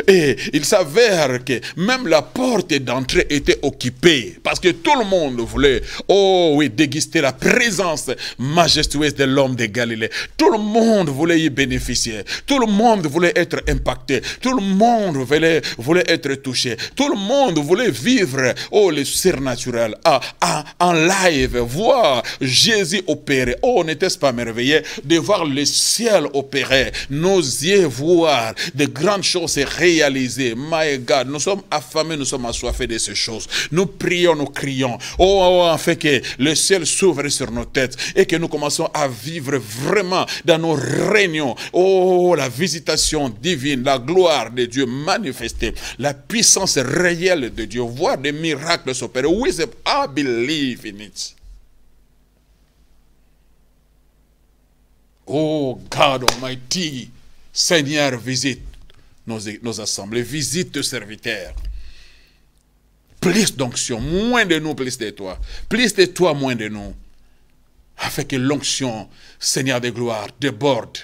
Et il s'avère que même la porte d'entrée était occupée parce que tout le monde voulait, oh oui, déguster la présence majestueuse de l'homme de Galilée. Tout le monde voulait y bénéficier. Tout le monde voulait être impacté. Tout le monde voulait être touché. Tout le monde voulait vivre, oh, le surnaturel, en live, voir Jésus opérer. Oh, n'était-ce pas merveilleux de voir le ciel opérer, nos yeux voir de grandes choses se réaliser. My God, nous sommes affamés, nous sommes assoiffés de ces choses. Nous prions, nous crions. Oh, afin que le ciel s'ouvre sur nos têtes et que nous commençons à vivre vraiment dans nos réunions. Oh, la visitation divine, la gloire de Dieu manifestée, la puissance réelle de Dieu, voir des miracles s'opérer. Oui, I believe in it. Oh, God Almighty, Seigneur, visite nos assemblées, visite tes serviteurs. Plus d'onction, moins de nous, plus de toi. Plus de toi, moins de nous. afin que l'onction, Seigneur de gloire, déborde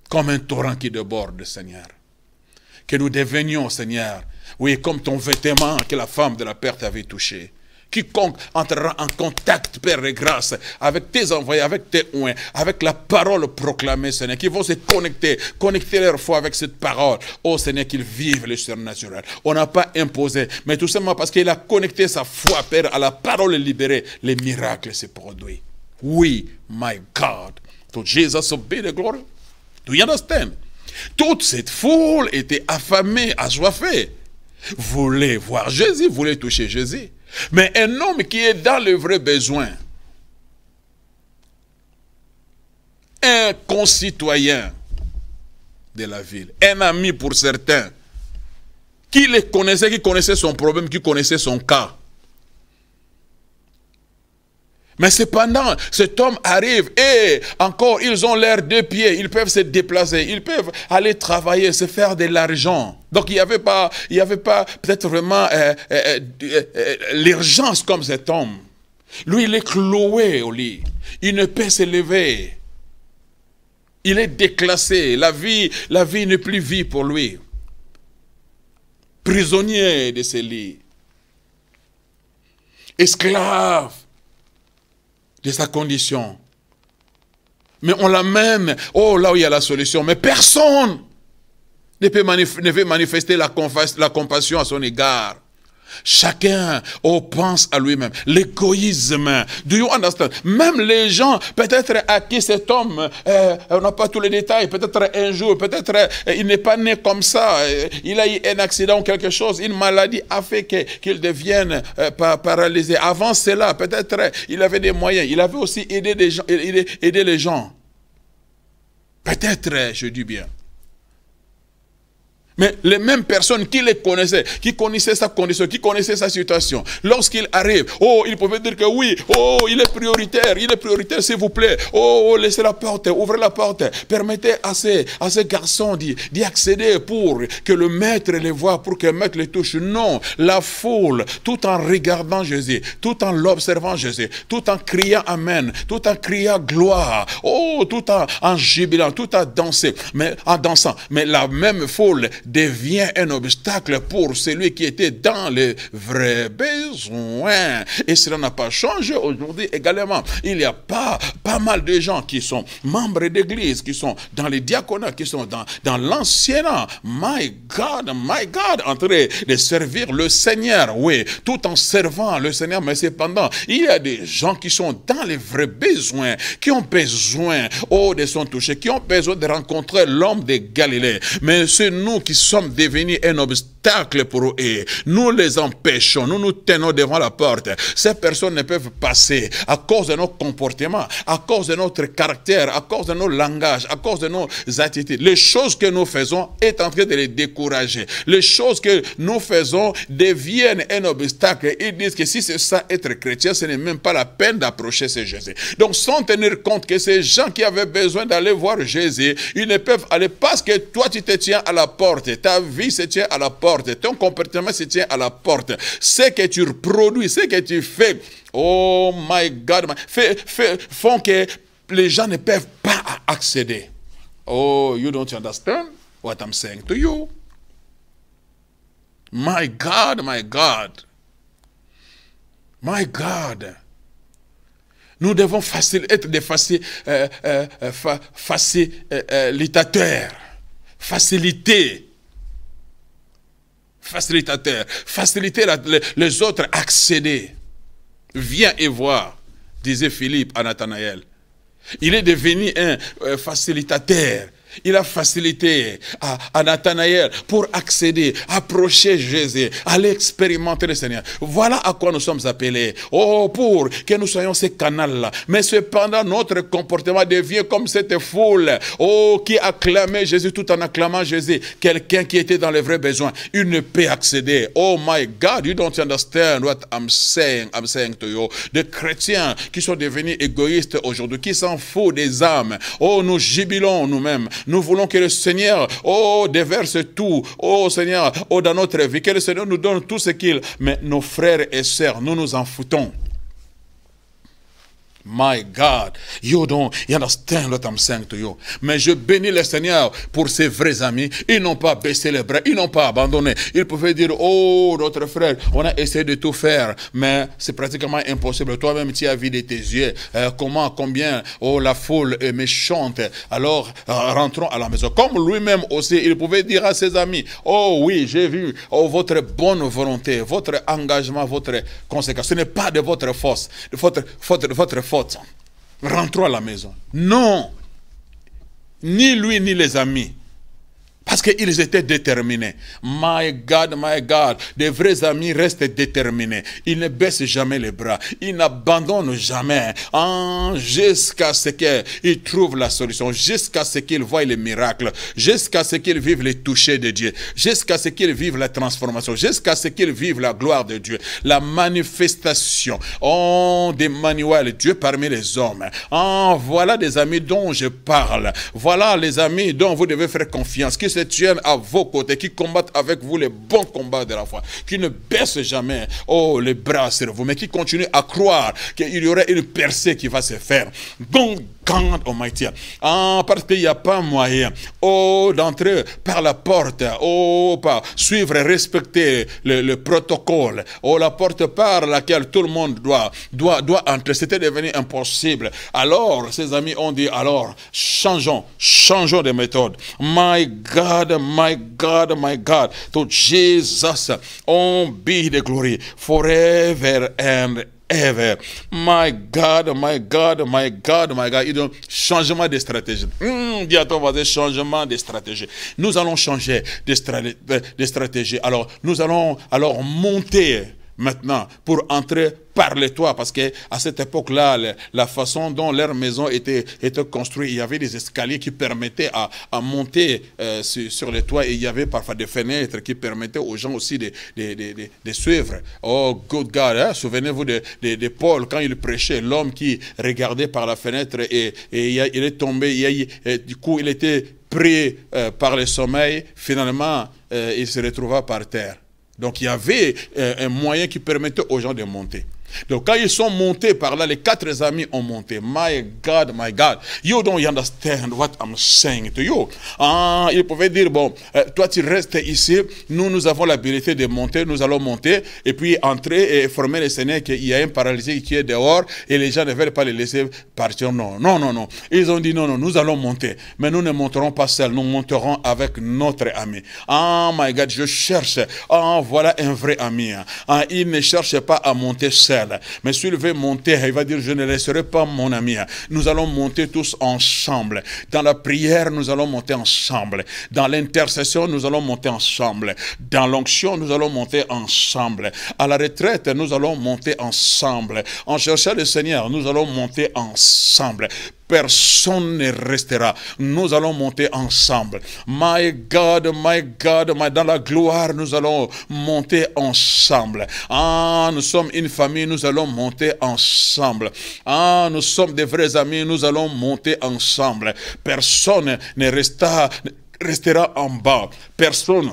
comme un torrent qui déborde, Seigneur. Que nous devenions, Seigneur, oui, comme ton vêtement que la femme de la perte avait touché. Quiconque entrera en contact, Père de grâce, avec tes envoyés, avec tes oints, avec la parole proclamée, Seigneur, qui vont se connecter leur foi avec cette parole. Oh Seigneur, qu'ils vivent le surnaturel. On n'a pas imposé, mais tout simplement parce qu'il a connecté sa foi, Père, à la parole libérée, les miracles se produisent. Oui, my God. To Jesus be the glory. Do you understand? Toute cette foule était affamée, assoiffée. Voulait voir Jésus, voulait toucher Jésus. Mais un homme qui est dans le vrai besoin, un concitoyen de la ville, un ami pour certains, qui le connaissait, qui connaissait son problème, qui connaissait son cas. Mais cependant, cet homme arrive et encore, ils ont l'air de pied, ils peuvent se déplacer, ils peuvent aller travailler, se faire de l'argent. Donc il n'y avait pas peut-être vraiment l'urgence comme cet homme. Lui, il est cloué au lit. Il ne peut se lever. Il est déclassé. La vie n'est plus vie pour lui. Prisonnier de ce lit. Esclave de sa condition. Mais on l'amène, oh là où il y a la solution, mais personne ne veut manifester la compassion à son égard. Chacun pense à lui-même. L'égoïsme. Do you understand? Même les gens, peut-être à qui cet homme, on n'a pas tous les détails, peut-être un jour, peut-être il n'est pas né comme ça, il a eu un accident ou quelque chose, une maladie a fait qu'il devienne paralysé. Avant cela, peut-être il avait des moyens, il avait aussi aidé les gens. Peut-être, je dis bien. Mais les mêmes personnes qui les connaissaient, qui connaissaient sa condition, qui connaissaient sa situation, lorsqu'il arrive, oh, ils pouvaient dire que oui, oh, il est prioritaire, s'il vous plaît, oh, laissez la porte, ouvrez la porte, permettez à ces garçons d'y accéder pour que le maître les voie, pour que le maître les touche. Non, la foule, tout en regardant Jésus, tout en l'observant Jésus, tout en criant Amen, tout en criant gloire, oh, tout en jubilant, tout en dansant, mais la même foule devient un obstacle pour celui qui était dans les vrais besoins. Et cela n'a pas changé aujourd'hui également. Il y a pas mal de gens qui sont membres d'église, qui sont dans les diaconats, qui sont dans l'anciennat. My God, en train de servir le Seigneur, oui, tout en servant le Seigneur. Mais cependant, il y a des gens qui sont dans les vrais besoins, qui ont besoin, oh, de sont touchés, qui ont besoin de rencontrer l'homme de Galilée. Mais c'est nous qui sommes devenus un obstacle pour eux. Nous les empêchons, nous nous tenons devant la porte. Ces personnes ne peuvent passer à cause de nos comportements, à cause de notre caractère, à cause de nos langages, à cause de nos attitudes. Les choses que nous faisons est en train de les décourager. Les choses que nous faisons deviennent un obstacle. Ils disent que si c'est ça être chrétien, ce n'est même pas la peine d'approcher ce Jésus. Donc sans tenir compte que ces gens qui avaient besoin d'aller voir Jésus, ils ne peuvent aller parce que toi tu te tiens à la porte. Ta vie se tient à la porte, ton comportement se tient à la porte. Ce que tu produis, ce que tu fais, oh my God, font que les gens ne peuvent pas accéder. Oh, you don't understand what I'm saying to you? My God, my God. My God. Nous devons être des facilitateurs. Faciliter les autres accéder. Viens et voir, disait Philippe à Nathanaël. Il est devenu un facilitateur. Il a facilité à Nathanaël pour accéder, approcher Jésus, aller expérimenter le Seigneur. Voilà à quoi nous sommes appelés. Oh, pour que nous soyons ces canaux-là. Mais cependant, notre comportement devient comme cette foule. Oh, qui acclamait Jésus tout en acclamant Jésus. Quelqu'un qui était dans les vrais besoins. Il ne peut accéder. Oh my God, you don't understand what I'm saying to you. Des chrétiens qui sont devenus égoïstes aujourd'hui, qui s'en foutent des âmes. Oh, nous jubilons nous-mêmes. Nous voulons que le Seigneur, oh, déverse tout, oh Seigneur, oh, dans notre vie, que le Seigneur nous donne tout ce qu'il... Mais nos frères et sœurs, nous nous en foutons. My God, you don't understand what I'm saying to you. Mais je bénis le Seigneur pour ses vrais amis. Ils n'ont pas baissé les bras, ils n'ont pas abandonné. Ils pouvaient dire, oh, notre frère, on a essayé de tout faire, mais c'est pratiquement impossible. Toi-même, tu as vu de tes yeux combien, oh, la foule est méchante. Alors, rentrons à la maison. Comme lui-même aussi, il pouvait dire à ses amis, oh oui, j'ai vu, oh, votre bonne volonté, votre engagement, votre conséquence. Ce n'est pas de votre force, votre faute. Rentrons à la maison. Non. Ni lui, ni les amis. Parce qu'ils étaient déterminés. My God, des vrais amis restent déterminés. Ils ne baissent jamais les bras. Ils n'abandonnent jamais. Jusqu'à ce qu'ils trouvent la solution. Jusqu'à ce qu'ils voient les miracles. Jusqu'à ce qu'ils vivent les touchés de Dieu. Jusqu'à ce qu'ils vivent la transformation. Jusqu'à ce qu'ils vivent la gloire de Dieu. La manifestation. d'Emmanuel, Dieu parmi les hommes. Voilà des amis dont je parle. Voilà les amis dont vous devez faire confiance. Qui se tiennent à vos côtés, qui combattent avec vous les bons combats de la foi, qui ne baissent jamais les bras sur vous, mais qui continuent à croire qu'il y aurait une percée qui va se faire. Donc, God Almighty, parce qu'il n'y a pas moyen d'entrer par la porte, par suivre et respecter le protocole, la porte par laquelle tout le monde doit entrer. C'était devenu impossible. Alors, ses amis ont dit, alors, changeons de méthode. My God, to Jesus, on be the glory forever and ever. My God. Il y a un changement de stratégie. Dis à ton voisin, changement de stratégie. Nous allons changer de stratégie. Alors, nous allons monter maintenant pour entrer par les toits, parce que à cette époque-là, la façon dont leur maison était construite, il y avait des escaliers qui permettaient à monter sur les toits, et il y avait parfois des fenêtres qui permettaient aux gens aussi de suivre. Oh, good God, hein? Souvenez-vous de Paul, quand il prêchait, l'homme qui regardait par la fenêtre et il est tombé, du coup il était pris par le sommeil, finalement il se retrouva par terre. Donc il y avait un moyen qui permettait aux gens de monter. Donc quand ils sont montés par là, les 4 amis ont monté. My God, you don't understand what I'm saying to you. Ils pouvaient dire, bon, toi tu restes ici, nous avons l'habilité de monter, nous allons monter, et puis entrer et former les Seigneurs qu'il y a un paralysé qui est dehors, et les gens ne veulent pas les laisser partir. Non. Ils ont dit, non, nous allons monter, mais nous ne monterons pas seuls, nous monterons avec notre ami. My God, je cherche, voilà un vrai ami. Il ne cherche pas à monter seul. Mais s'il veut monter, il va dire, je ne laisserai pas mon ami. Nous allons monter tous ensemble. Dans la prière, nous allons monter ensemble. Dans l'intercession, nous allons monter ensemble. Dans l'onction, nous allons monter ensemble. À la retraite, nous allons monter ensemble. En cherchant le Seigneur, nous allons monter ensemble. Personne ne restera. Nous allons monter ensemble. My God, dans la gloire, nous allons monter ensemble. Nous sommes une famille, nous allons monter ensemble. Nous sommes des vrais amis, nous allons monter ensemble. Personne ne restera en bas. Personne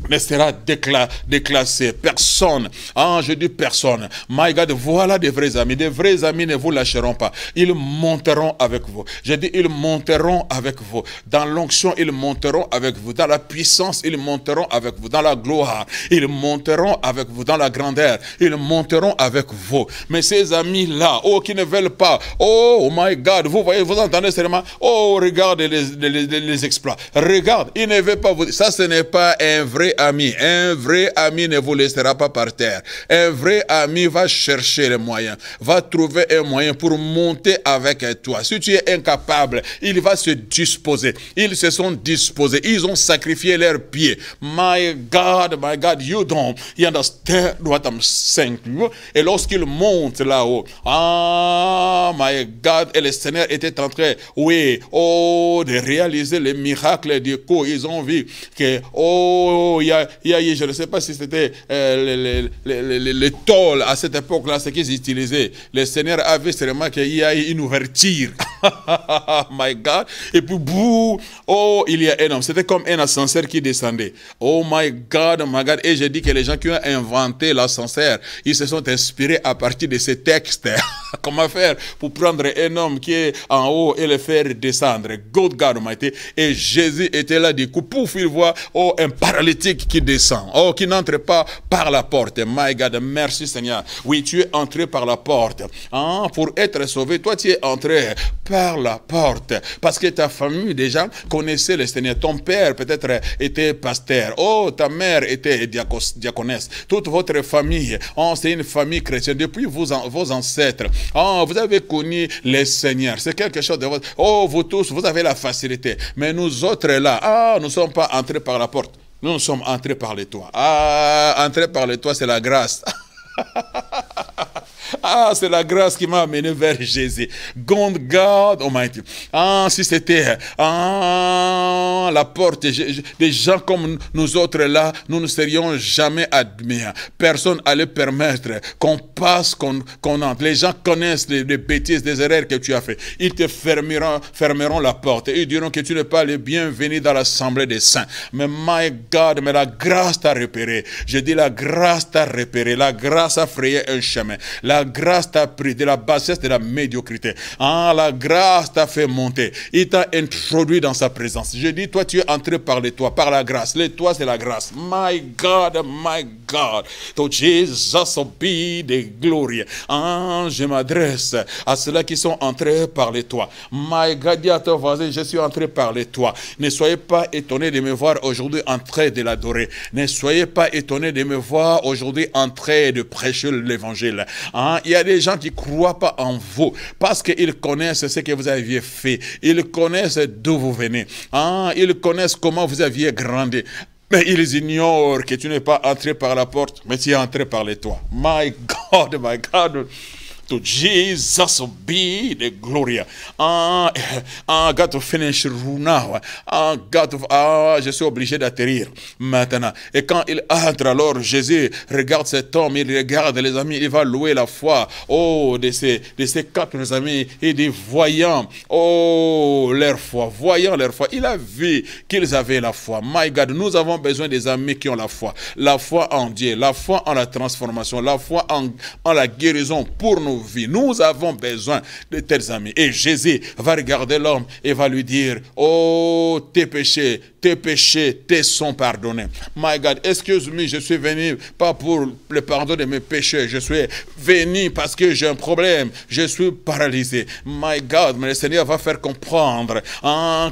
ne sera déclassé. Personne. Je dis personne. My God, voilà des vrais amis. Des vrais amis ne vous lâcheront pas. Ils monteront avec vous. Je dis, ils monteront avec vous. Dans l'onction, ils monteront avec vous. Dans la puissance, ils monteront avec vous. Dans la gloire, ils monteront avec vous. Dans la grandeur, ils monteront avec vous. Mais ces amis-là, qui ne veulent pas, my God, vous voyez, vous entendez seulement, regardez les exploits. Regarde, ils ne veulent pas vous. Ça, ce n'est pas un vrai ami. Un vrai ami ne vous laissera pas par terre. Un vrai ami va chercher les moyens, va trouver un moyen pour monter avec toi. Si tu es incapable, il va se disposer. Ils se sont disposés. Ils ont sacrifié leurs pieds. My God, you don't understand what I'm saying to you. Et lorsqu'ils montent là-haut, my God, et le Seigneur était en train, de réaliser les miracles du coup. Ils ont vu que, je ne sais pas si c'était les tôles à cette époque-là, ce qu'ils utilisaient. Le Seigneur avait seulement qu'il y a une ouverture. My God. Et puis, il y a un homme. C'était comme un ascenseur qui descendait. My God. Et je dis que les gens qui ont inventé l'ascenseur, ils se sont inspirés à partir de ces textes. Comment faire pour prendre un homme qui est en haut et le faire descendre? God Almighty. Et Jésus était là, du coup, pouf, il voit, oh, un paralytique qui descend, oh, qui n'entre pas par la porte. My God, merci Seigneur. Oui, tu es entré par la porte. Hein, pour être sauvé, toi, tu es entré par la porte. Parce que ta famille, déjà, connaissait le Seigneur. Ton père, peut-être, était pasteur. Oh, ta mère était diaconesse. Toute votre famille, oh, c'est une famille chrétienne. Depuis vos ancêtres, oh, vous avez connu le Seigneur. C'est quelque chose de votre... Oh, vous tous, vous avez la facilité. Mais nous autres là, ah, nous ne sommes pas entrés par la porte. Nous sommes entrés par les toits. Ah, entrer par les toits, c'est la grâce. Ah, c'est la grâce qui m'a amené vers Jésus. God Almighty. Ah, si c'était la porte, des gens comme nous autres là, nous ne serions jamais admis. Personne allait permettre qu'on passe, qu'on entre. Les gens connaissent les bêtises, les erreurs que tu as fait. Ils te fermeront la porte. Ils diront que tu n'es pas le bienvenu dans l'assemblée des saints. Mais my God, mais la grâce t'a repéré. Je dis la grâce t'a repéré. La grâce a frayé un chemin. La grâce t'a pris de la bassesse, de la médiocrité. Ah, la grâce t'a fait monter. Il t'a introduit dans sa présence. Je dis, toi, tu es entré par les toits, par la grâce. Les toits, c'est la grâce. My God, to Jesus be the glory. Ah, je m'adresse à ceux-là qui sont entrés par les toits. My God, dis à ton voisin, je suis entré par les toits. Ne soyez pas étonnés de me voir aujourd'hui en train de l'adorer. Ne soyez pas étonnés de me voir aujourd'hui en train de prêcher l'évangile. Hein? Il y a des gens qui ne croient pas en vous parce qu'ils connaissent ce que vous aviez fait. Ils connaissent d'où vous venez. Hein? Ils connaissent comment vous aviez grandi. Mais ils ignorent que tu n'es pas entré par la porte, mais tu es entré par les toits. My God, my God. To Jesus be the glory. Got to finish now. Je suis obligé d'atterrir maintenant. Et quand il entre, alors Jésus regarde cet homme, il regarde les amis, il va louer la foi. Oh, de ces quatre amis, il dit, voyant, oh, leur foi, il a vu qu'ils avaient la foi. My God, nous avons besoin des amis qui ont la foi en Dieu, la foi en la transformation, la foi en la guérison pour nos vies. Nous avons besoin de tels amis. Et Jésus va regarder l'homme et va lui dire, oh, tes péchés te sont pardonnés. My God, excuse-moi, je suis venu pas pour le pardon de mes péchés. Je suis venu parce que j'ai un problème. Je suis paralysé. My God, mais le Seigneur va faire comprendre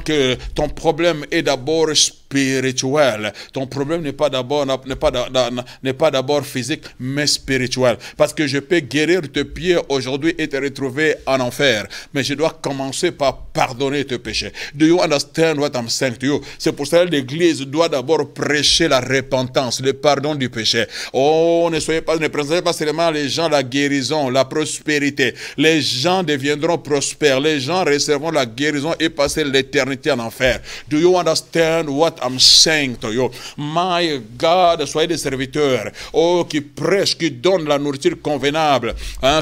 que ton problème est d'abord spirituel. Ton problème n'est pas d'abord physique, mais spirituel. Parce que je peux guérir tes pieds aujourd'hui et te retrouver en enfer. Mais je dois commencer par pardonner tes péchés. Do you understand what I'm saying to you? C'est pour ça que l'Église doit d'abord prêcher la repentance, le pardon du péché. Oh, ne présentez pas seulement les gens la guérison, la prospérité. Les gens deviendront prospères. Les gens recevront la guérison et passer l'éternité en enfer. Do you understand what I'm saying to you? My God, soyez des serviteurs, oh, qui prêchent, qui donnent la nourriture convenable,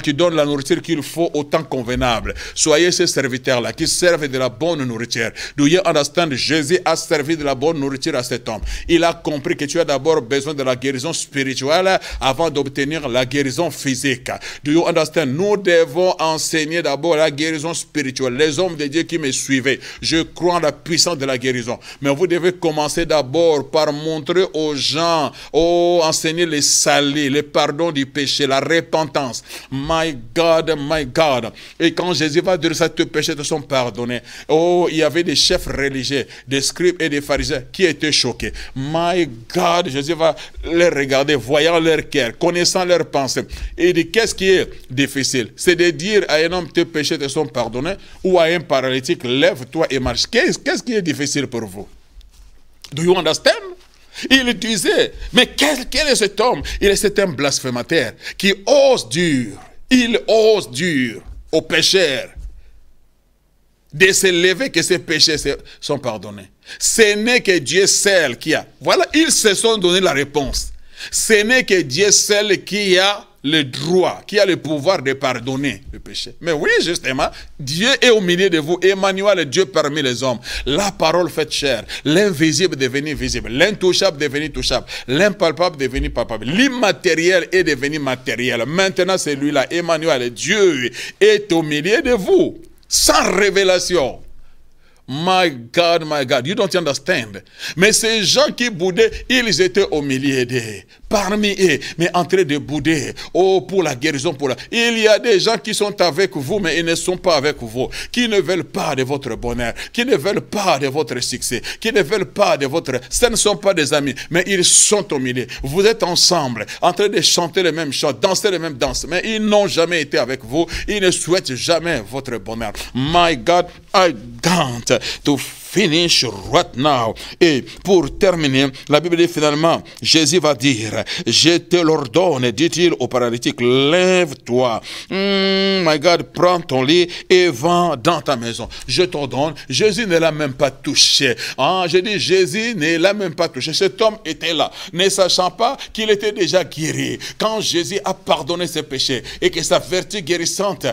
qui donnent la nourriture qu'il faut au temps convenable. Soyez ces serviteurs-là, qui servent de la bonne nourriture. Do you understand? Jésus a servi de la bonne nourriture à cet homme. Il a compris que tu as d'abord besoin de la guérison spirituelle avant d'obtenir la guérison physique. Do you understand? Nous devons enseigner d'abord la guérison spirituelle. Les hommes de Dieu qui me suivaient, je crois en la puissance de la guérison. Mais vous devez commencer d'abord par montrer aux gens, enseigner les salis, le pardon du péché, la repentance. My God, my God. Et quand Jésus va dire ça, tes péchés te sont pardonnés. Oh, il y avait des chefs religieux, des scribes et des pharisiens qui étaient choqués. My God, Jésus va les regarder, voyant leur cœur, connaissant leurs pensées. Et il dit, qu'est-ce qui est difficile? C'est de dire à un homme, tes péchés te sont pardonnés, ou à un paralytique, lève-toi et marche. Qu'est-ce qui est difficile pour vous? Do you understand? Il disait, mais quel est cet homme? C'est un blasphémateur qui ose dire, il ose dire aux pécheurs de se lever que ses péchés sont pardonnés. Ce n'est que Dieu seul qui a. Voilà, ils se sont donné la réponse. Ce n'est que Dieu seul qui a le droit, qui a le pouvoir de pardonner le péché. Mais oui, justement, Dieu est au milieu de vous. Emmanuel est Dieu parmi les hommes. La parole faite chair. L'invisible devenu visible. L'intouchable devenu touchable. L'impalpable devenu palpable. L'immatériel est devenu matériel. Maintenant, c'est lui-là, Emmanuel, Dieu est au milieu de vous. Sans révélation. My God, you don't understand. Mais ces gens qui boudaient, ils étaient au milieu d'eux, parmi eux, mais en train de bouder. Oh, pour la guérison, Il y a des gens qui sont avec vous, mais ils ne sont pas avec vous. Qui ne veulent pas de votre bonheur, qui ne veulent pas de votre succès, qui ne veulent pas de votre... Ce ne sont pas des amis, mais ils sont au milieu. Vous êtes ensemble, en train de chanter les mêmes chants, danser les mêmes danses, mais ils n'ont jamais été avec vous. Ils ne souhaitent jamais votre bonheur. My God, I don't to finish right now. Et pour terminer, la Bible dit finalement, Jésus va dire, je te l'ordonne, dit-il au paralytique, lève-toi. My God, prends ton lit et va dans ta maison. Je t'ordonne. Jésus ne l'a même pas touché. Je dis, Jésus ne l'a même pas touché. Cet homme était là, ne sachant pas qu'il était déjà guéri. Quand Jésus a pardonné ses péchés et que sa vertu guérissante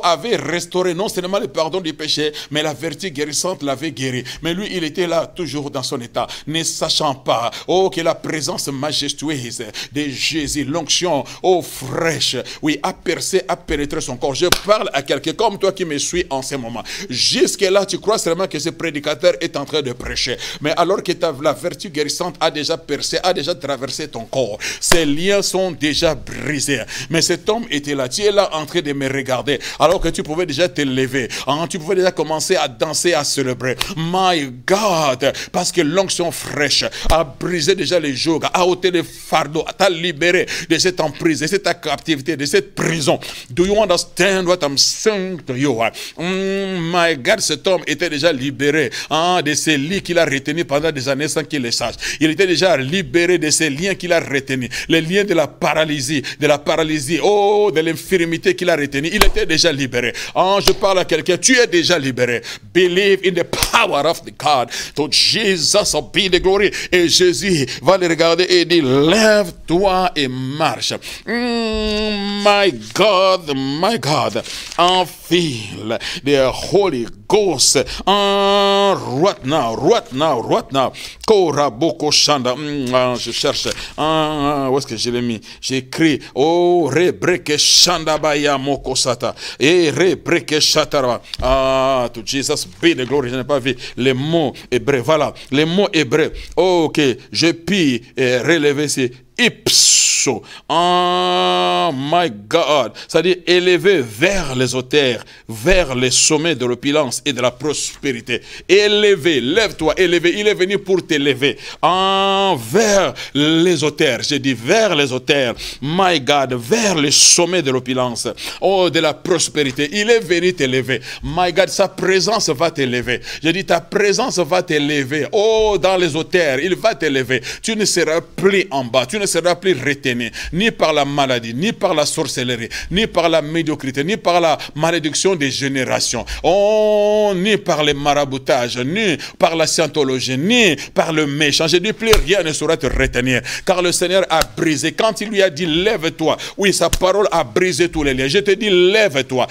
avait restauré non seulement le pardon du péché, mais la vertu guérissante l'avait guéri. Mais lui, il était là, toujours dans son état, ne sachant pas, que la présence majestueuse de Jésus, l'onction, fraîche, oui, a percé, a pénétré son corps. Je parle à quelqu'un comme toi qui me suis en ce moment. Jusque-là, tu crois seulement que ce prédicateur est en train de prêcher. Mais alors que la vertu guérissante a déjà percé, a déjà traversé ton corps, ces liens sont déjà brisés. Mais cet homme était là, tu es là en train de me regarder, alors que tu pouvais déjà te lever, tu pouvais déjà commencer à danser, à célébrer. My God, parce que l'onction fraîche a brisé déjà les jougs, a ôté les fardeaux, t'a libéré de cette emprise, de cette captivité, de cette prison. Do you understand what I'm saying to you? My God, cet homme était déjà libéré de ces lits qu'il a retenus pendant des années sans qu'il les sache. Il était déjà libéré de ces liens qu'il a retenus, les liens de la paralysie, de l'infirmité qu'il a retenue. Il était déjà libéré. Je parle à quelqu'un, tu es déjà libéré. Believe in the power of the God. To Jesus be the glory. Et Jésus va le regarder et dit, lève-toi et marche. My God, enfile the Holy Ghost. Right now. Koraboko Shanda. Je cherche. Où est-ce que je l'ai mis? J'ai écrit, rebreke Shanda Baya Mokosata. Et rebreke Shatara. To Jesus be the glory. Je n'ai pas vu les mots hébreux. Voilà, les mots hébreux. Ok, je puis relever ces ipso. My God. C'est-à-dire élevé vers les hauteurs, vers les sommets de l'opulence et de la prospérité. Élevé, lève-toi, élevé. Il est venu pour t'élever vers les hauteurs. J'ai dit vers les hauteurs. My God, vers les sommets de l'opulence, de la prospérité. Il est venu t'élever. My God, sa présence va t'élever. J'ai dit ta présence va t'élever. Dans les hauteurs, il va t'élever. Tu ne seras plus en bas. Tu ne seras plus retenu, ni par la maladie, ni par la sorcellerie, ni par la médiocrité, ni par la malédiction des générations, ni par les maraboutages, ni par la scientologie, ni par le méchant. Je dis, plus rien ne saura te retenir, car le Seigneur a brisé. Quand il lui a dit, lève-toi, oui, sa parole a brisé tous les liens. Je te dis, lève-toi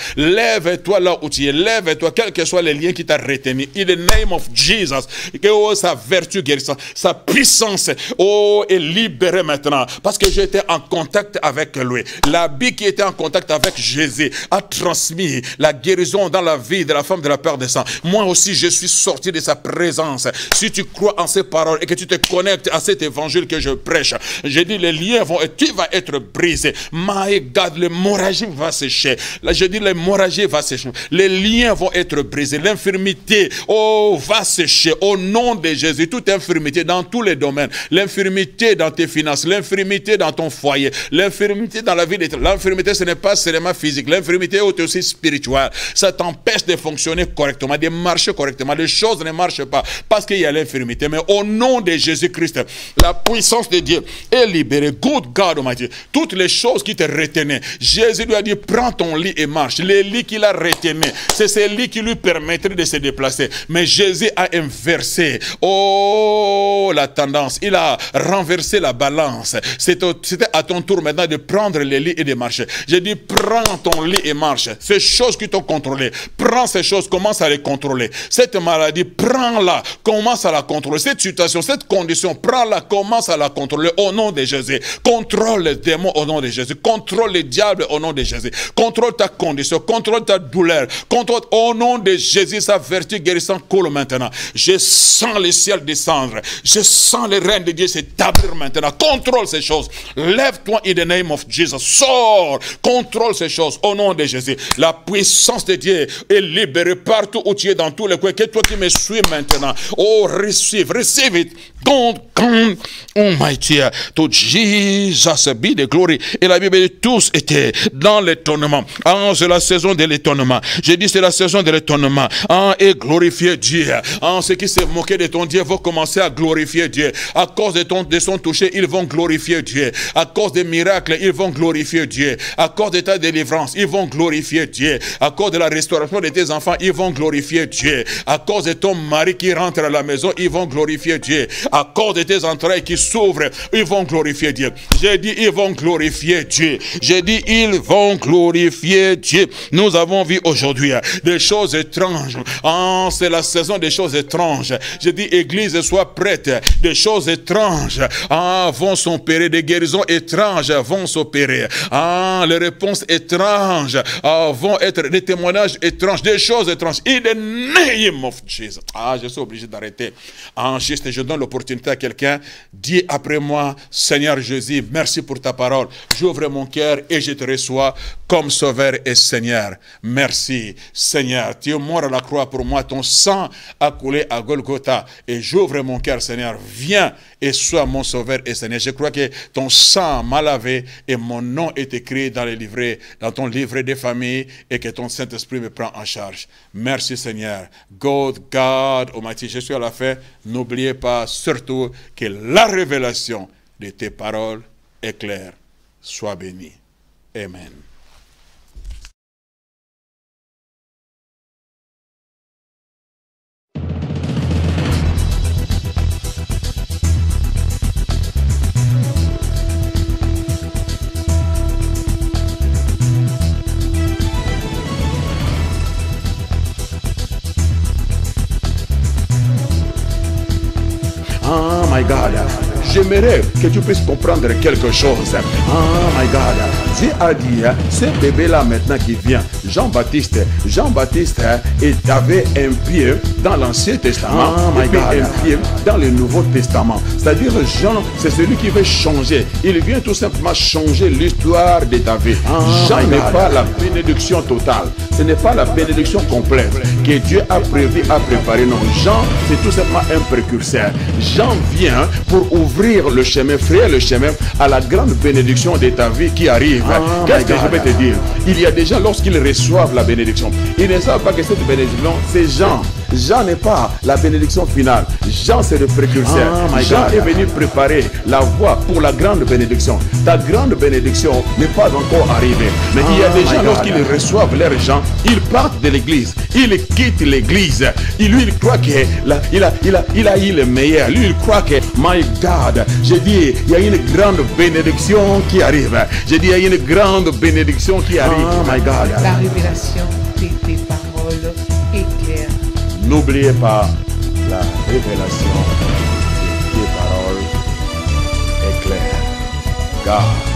là où tu es, lève-toi, quels que soient les liens qui t'ont retenu. In the name of Jesus, que sa vertu guérissante, sa puissance, est libérée maintenant, parce que j'étais en contact avec lui. L'habit qui était en contact avec Jésus a transmis la guérison dans la vie de la femme de la peur des sangs. Moi aussi, je suis sorti de sa présence. Si tu crois en ces paroles et que tu te connectes à cet évangile que je prêche, je dis, les liens tu vas être brisé. My God, l'hémorragie va sécher. Là, je dis, l'hémorragie va sécher. Les liens vont être brisés. L'infirmité, va sécher. Au nom de Jésus, toute infirmité dans tous les domaines. L'infirmité dans tes finances, l'infirmité dans ton foyer, l'infirmité dans la vie d'état. L'infirmité, ce n'est pas seulement physique. L'infirmité est aussi spirituelle. Ça t'empêche de fonctionner correctement, de marcher correctement. Les choses ne marchent pas parce qu'il y a l'infirmité. Mais au nom de Jésus-Christ, la puissance de Dieu est libérée. Good God Almighty. Toutes les choses qui te retenaient, Jésus lui a dit, prends ton lit et marche. Les lits qu'il a retenus, c'est ces lits qui lui permettraient de se déplacer. Mais Jésus a inversé la tendance. Il a renversé la balance. puissance. C'était à ton tour maintenant de prendre les lits et de marcher. J'ai dit, prends ton lit et marche. Ces choses qui t'ont contrôlé, prends ces choses, commence à les contrôler. Cette maladie, prends-la, commence à la contrôler. Cette situation, cette condition, prends-la, commence à la contrôler au nom de Jésus. Contrôle les démons au nom de Jésus. Contrôle les diables au nom de Jésus. Contrôle ta condition, contrôle ta douleur. Contrôle au nom de Jésus, sa vertu guérissante coule maintenant. Je sens le ciel descendre. Je sens le règne de Dieu s'établir maintenant. Contrôle ces choses. Lève-toi in the name of Jesus. Sors. Contrôle ces choses au nom de Jésus. La puissance de Dieu est libérée partout où tu es, dans tous les coins. Que toi qui me suis maintenant. Oh, receive it. Come, Almighty, to Jesus be the glory. Et la Bible dit, tous étaient dans l'étonnement. Ah, c'est la saison de l'étonnement. J'ai dit, c'est la saison de l'étonnement. Ah, et glorifier Dieu. Ah, ceux qui se moquaient de ton Dieu vont commencer à glorifier Dieu. À cause de son toucher, ils vont glorifier Dieu. À cause des miracles, ils vont glorifier Dieu. À cause de ta délivrance, ils vont glorifier Dieu. À cause de la restauration de tes enfants, ils vont glorifier Dieu. À cause de ton mari qui rentre à la maison, ils vont glorifier Dieu. À cause de tes entrailles qui s'ouvrent, ils vont glorifier Dieu. J'ai dit, ils vont glorifier Dieu. J'ai dit, ils vont glorifier Dieu. Nous avons vu aujourd'hui des choses étranges. Ah, c'est la saison des choses étranges. J'ai dit, Église, sois prête. Des choses étranges vont s'opérer. Des guérisons étranges vont s'opérer. Ah, les réponses étranges vont être des témoignages étranges, des choses étranges. In the name of Jesus. Ah, je suis obligé d'arrêter. Ah, juste, je donne l'opportunité à quelqu'un. Dis après moi, Seigneur Jésus, merci pour ta parole. J'ouvre mon cœur et je te reçois comme Sauveur et Seigneur. Merci, Seigneur. Tu es mort à la croix pour moi. Ton sang a coulé à Golgotha. Et j'ouvre mon cœur, Seigneur. Viens et sois mon Sauveur et Seigneur. Je crois que ton sang m'a lavé et mon nom est écrit dans les livrets, dans ton livret des familles, et que ton Saint-Esprit me prend en charge. Merci, Seigneur. God Almighty. Je suis à la fin. N'oubliez pas surtout que la révélation de tes paroles est claire. Sois béni. Amen. Oh my God, j'aimerais que tu puisses comprendre quelque chose. Oh my God, Dieu a dit, ce bébé-là maintenant qui vient, Jean-Baptiste, avait un pied dans l'Ancien Testament, et puis un pied dans le Nouveau Testament. C'est-à-dire, Jean, c'est celui qui veut changer. Il vient tout simplement changer l'histoire de ta vie. Jean n'est pas la bénédiction totale. Ce n'est pas la bénédiction complète que Dieu a prévu, a préparé. Non, Jean, c'est tout simplement un précurseur. Jean vient pour ouvrir le chemin, frayer le chemin à la grande bénédiction de ta vie qui arrive. Qu'est-ce que je vais te dire? Il y a des gens, lorsqu'ils reçoivent la bénédiction, ils ne savent pas que cette bénédiction, c'est Jean. Jean n'est pas la bénédiction finale. Jean, c'est le précurseur. Jean est venu préparer la voie pour la grande bénédiction. Ta grande bénédiction n'est pas encore arrivée. Mais il y a des gens, lorsqu'ils reçoivent leur Jean, ils partent de l'église. Ils quittent l'église. Lui, il croit qu'il a eu le meilleur. Lui, il croit que, my God, j'ai dit, il y a une grande bénédiction qui arrive. J'ai dit, il y a une grande bénédiction qui arrive. Oh my God. La révélation de tes paroles est claire. N'oubliez pas, la révélation de tes paroles est claire. God.